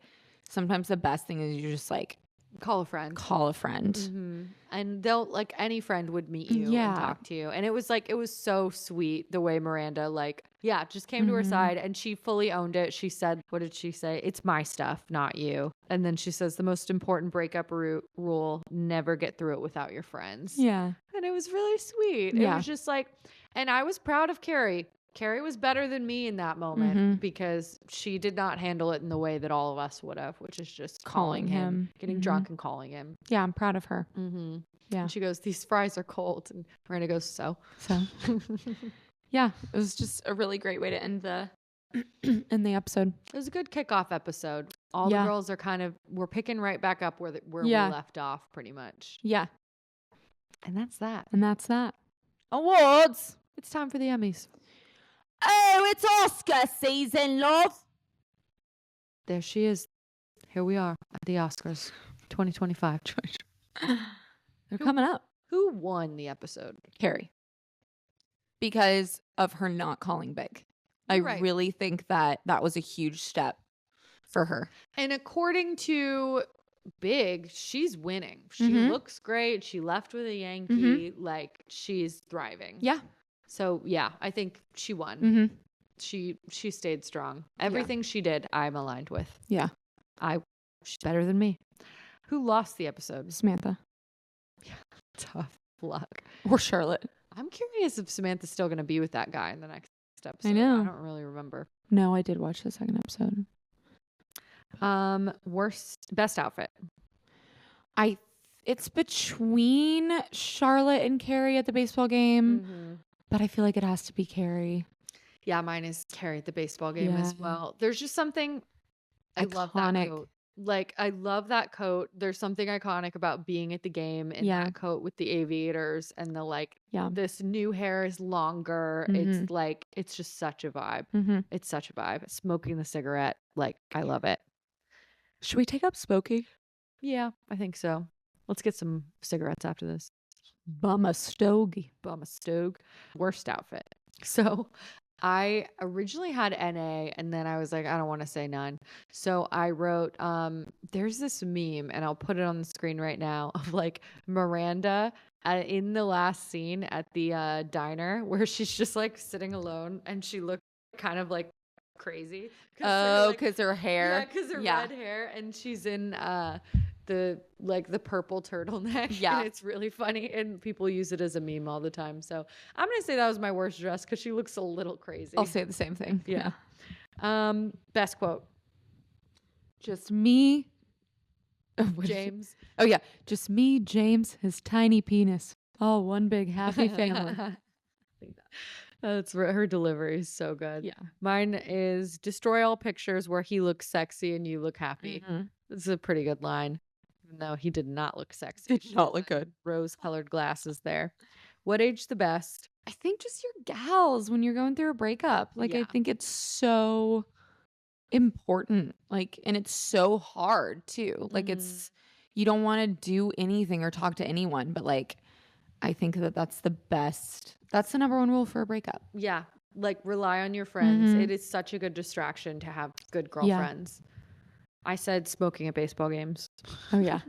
sometimes the best thing is you just, like, Call a friend. Mhm. And they'll, like, any friend would meet you Yeah. and talk to you. And it was so sweet the way Miranda, like, just came to her Mhm. side and she fully owned it. She said, what did she say? It's my stuff, not you. And then she says the most important breakup rule, never get through it without your friends. Yeah. And it was really sweet. It Yeah. was just like, and I was proud of Carrie. Carrie was better than me in that moment Mhm. because she did not handle it in the way that all of us would have, which is just calling Calling him, him. getting Mhm. drunk and calling him. Yeah, I'm proud of her. Mm-hmm. Yeah. And she goes, these fries are cold. And Miranda goes, so. So, yeah, it was just a really great way to end the in the episode. It was a good kickoff episode. All Yeah. the girls are we're picking right back up where Yeah. we left off pretty much. Yeah, And that's that. and that's that. Awards. It's time for the Emmys. Oh, it's Oscar season, love. There she is. Here we are at the Oscars 2025. They're coming up. Who won the episode? Carrie. Because of her not calling big. I You're right. really think that was a huge step for her. And according to Big, she's winning. She Mhm. looks great. She left with a Yankee. Like, she's thriving. Yeah. So, yeah, I think she won. Mm-hmm. She stayed strong. Everything she did, I'm aligned with. Yeah. She's better than me. Who lost the episode? Samantha. Tough luck. Or Charlotte. I'm curious if Samantha's still going to be with that guy in the next episode. know. I don't really remember. No, I did watch the second episode. Best outfit. It's between Charlotte and Carrie at the baseball game, but I feel like it has to be Carrie. Yeah, mine is Carrie at the baseball game as Yeah. well. There's just something I love that Iconic. coat. Like, I love that coat. There's something iconic about being at the game in Yeah. that coat with the aviators and the, like, Yeah. this new hair is longer. It's like, it's just such a vibe. Mm-hmm. It's such a vibe. Smoking the cigarette, like, I love it. Should we take up smoking? Yeah, I think so. Let's get some cigarettes after this. Bum a stogie. Bum a stove. Worst outfit. So I originally had NA and then I was like, I don't want to say none. So I wrote, there's this meme and I'll put it on the screen right now of, like, Miranda in the last scene at the diner where she's just, like, sitting alone and she looked kind of like crazy. Oh, because her Yeah, hair. because her Yeah. red hair, and she's in the purple turtleneck. Yeah. And it's really funny, and people use it as a meme all the time. So I'm gonna say that was my worst dress because she looks a little crazy. I'll say the same thing. Yeah. Best quote, Just me. Oh, what did she- James. Oh, yeah. Just me, James, his tiny penis. All one big happy family. Her delivery is so good. Yeah. Mine is destroy all pictures where he looks sexy and you look happy. Mhm. This is a pretty good line, even though he did not look sexy. Did not look good. Rose-colored glasses there. What aged the best? I think just your gals when you're going through a breakup. Like, I Yeah. think it's so important. Like, and it's so hard too. Like, it's, you don't want to do anything or talk to anyone, but like, I think that that's the best. That's the number one rule for a breakup. Yeah, like rely on your friends. Mhm. It is such a good distraction to have good girlfriends. I said smoking at baseball games. Oh, yeah.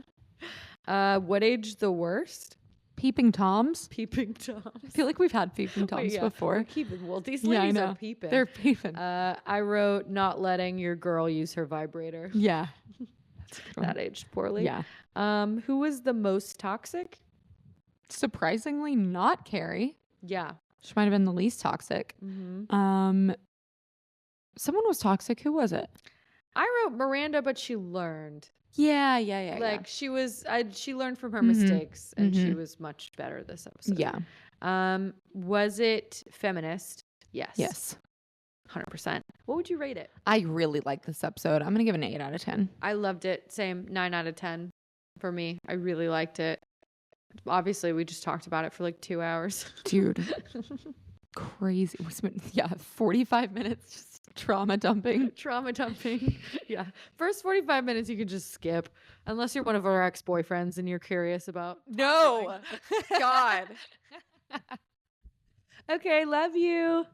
What aged the worst? Peeping Toms. Peeping Toms. I feel like we've had peeping Toms We're before. keeping. Well, these Yeah, I ladies know. are peeping. They're peeping. I wrote not letting your girl use her vibrator. Yeah. That's a good one. That aged poorly. Yeah. Who was the most toxic? Surprisingly, not Carrie. Yeah. She might have been the least toxic. Mm-hmm. Someone was toxic. Who was it? I wrote Miranda, but she learned. Yeah. Like she was, she learned from her Mhm. mistakes, and she Mhm. was much better this episode. Yeah. Was it feminist? Yes. Yes. 100%. What would you rate it? I really like this episode. I'm going to give it an 8 out of 10. I loved it. Same, 9 out of 10 for me. I really liked it. Obviously, we just talked about it for like 2 hours. Dude. Crazy. We spent, 45 minutes just trauma dumping. Trauma dumping. Yeah. First 45 minutes you could just skip, unless you're one of our ex-boyfriends and you're curious about. No. God. Okay, love you.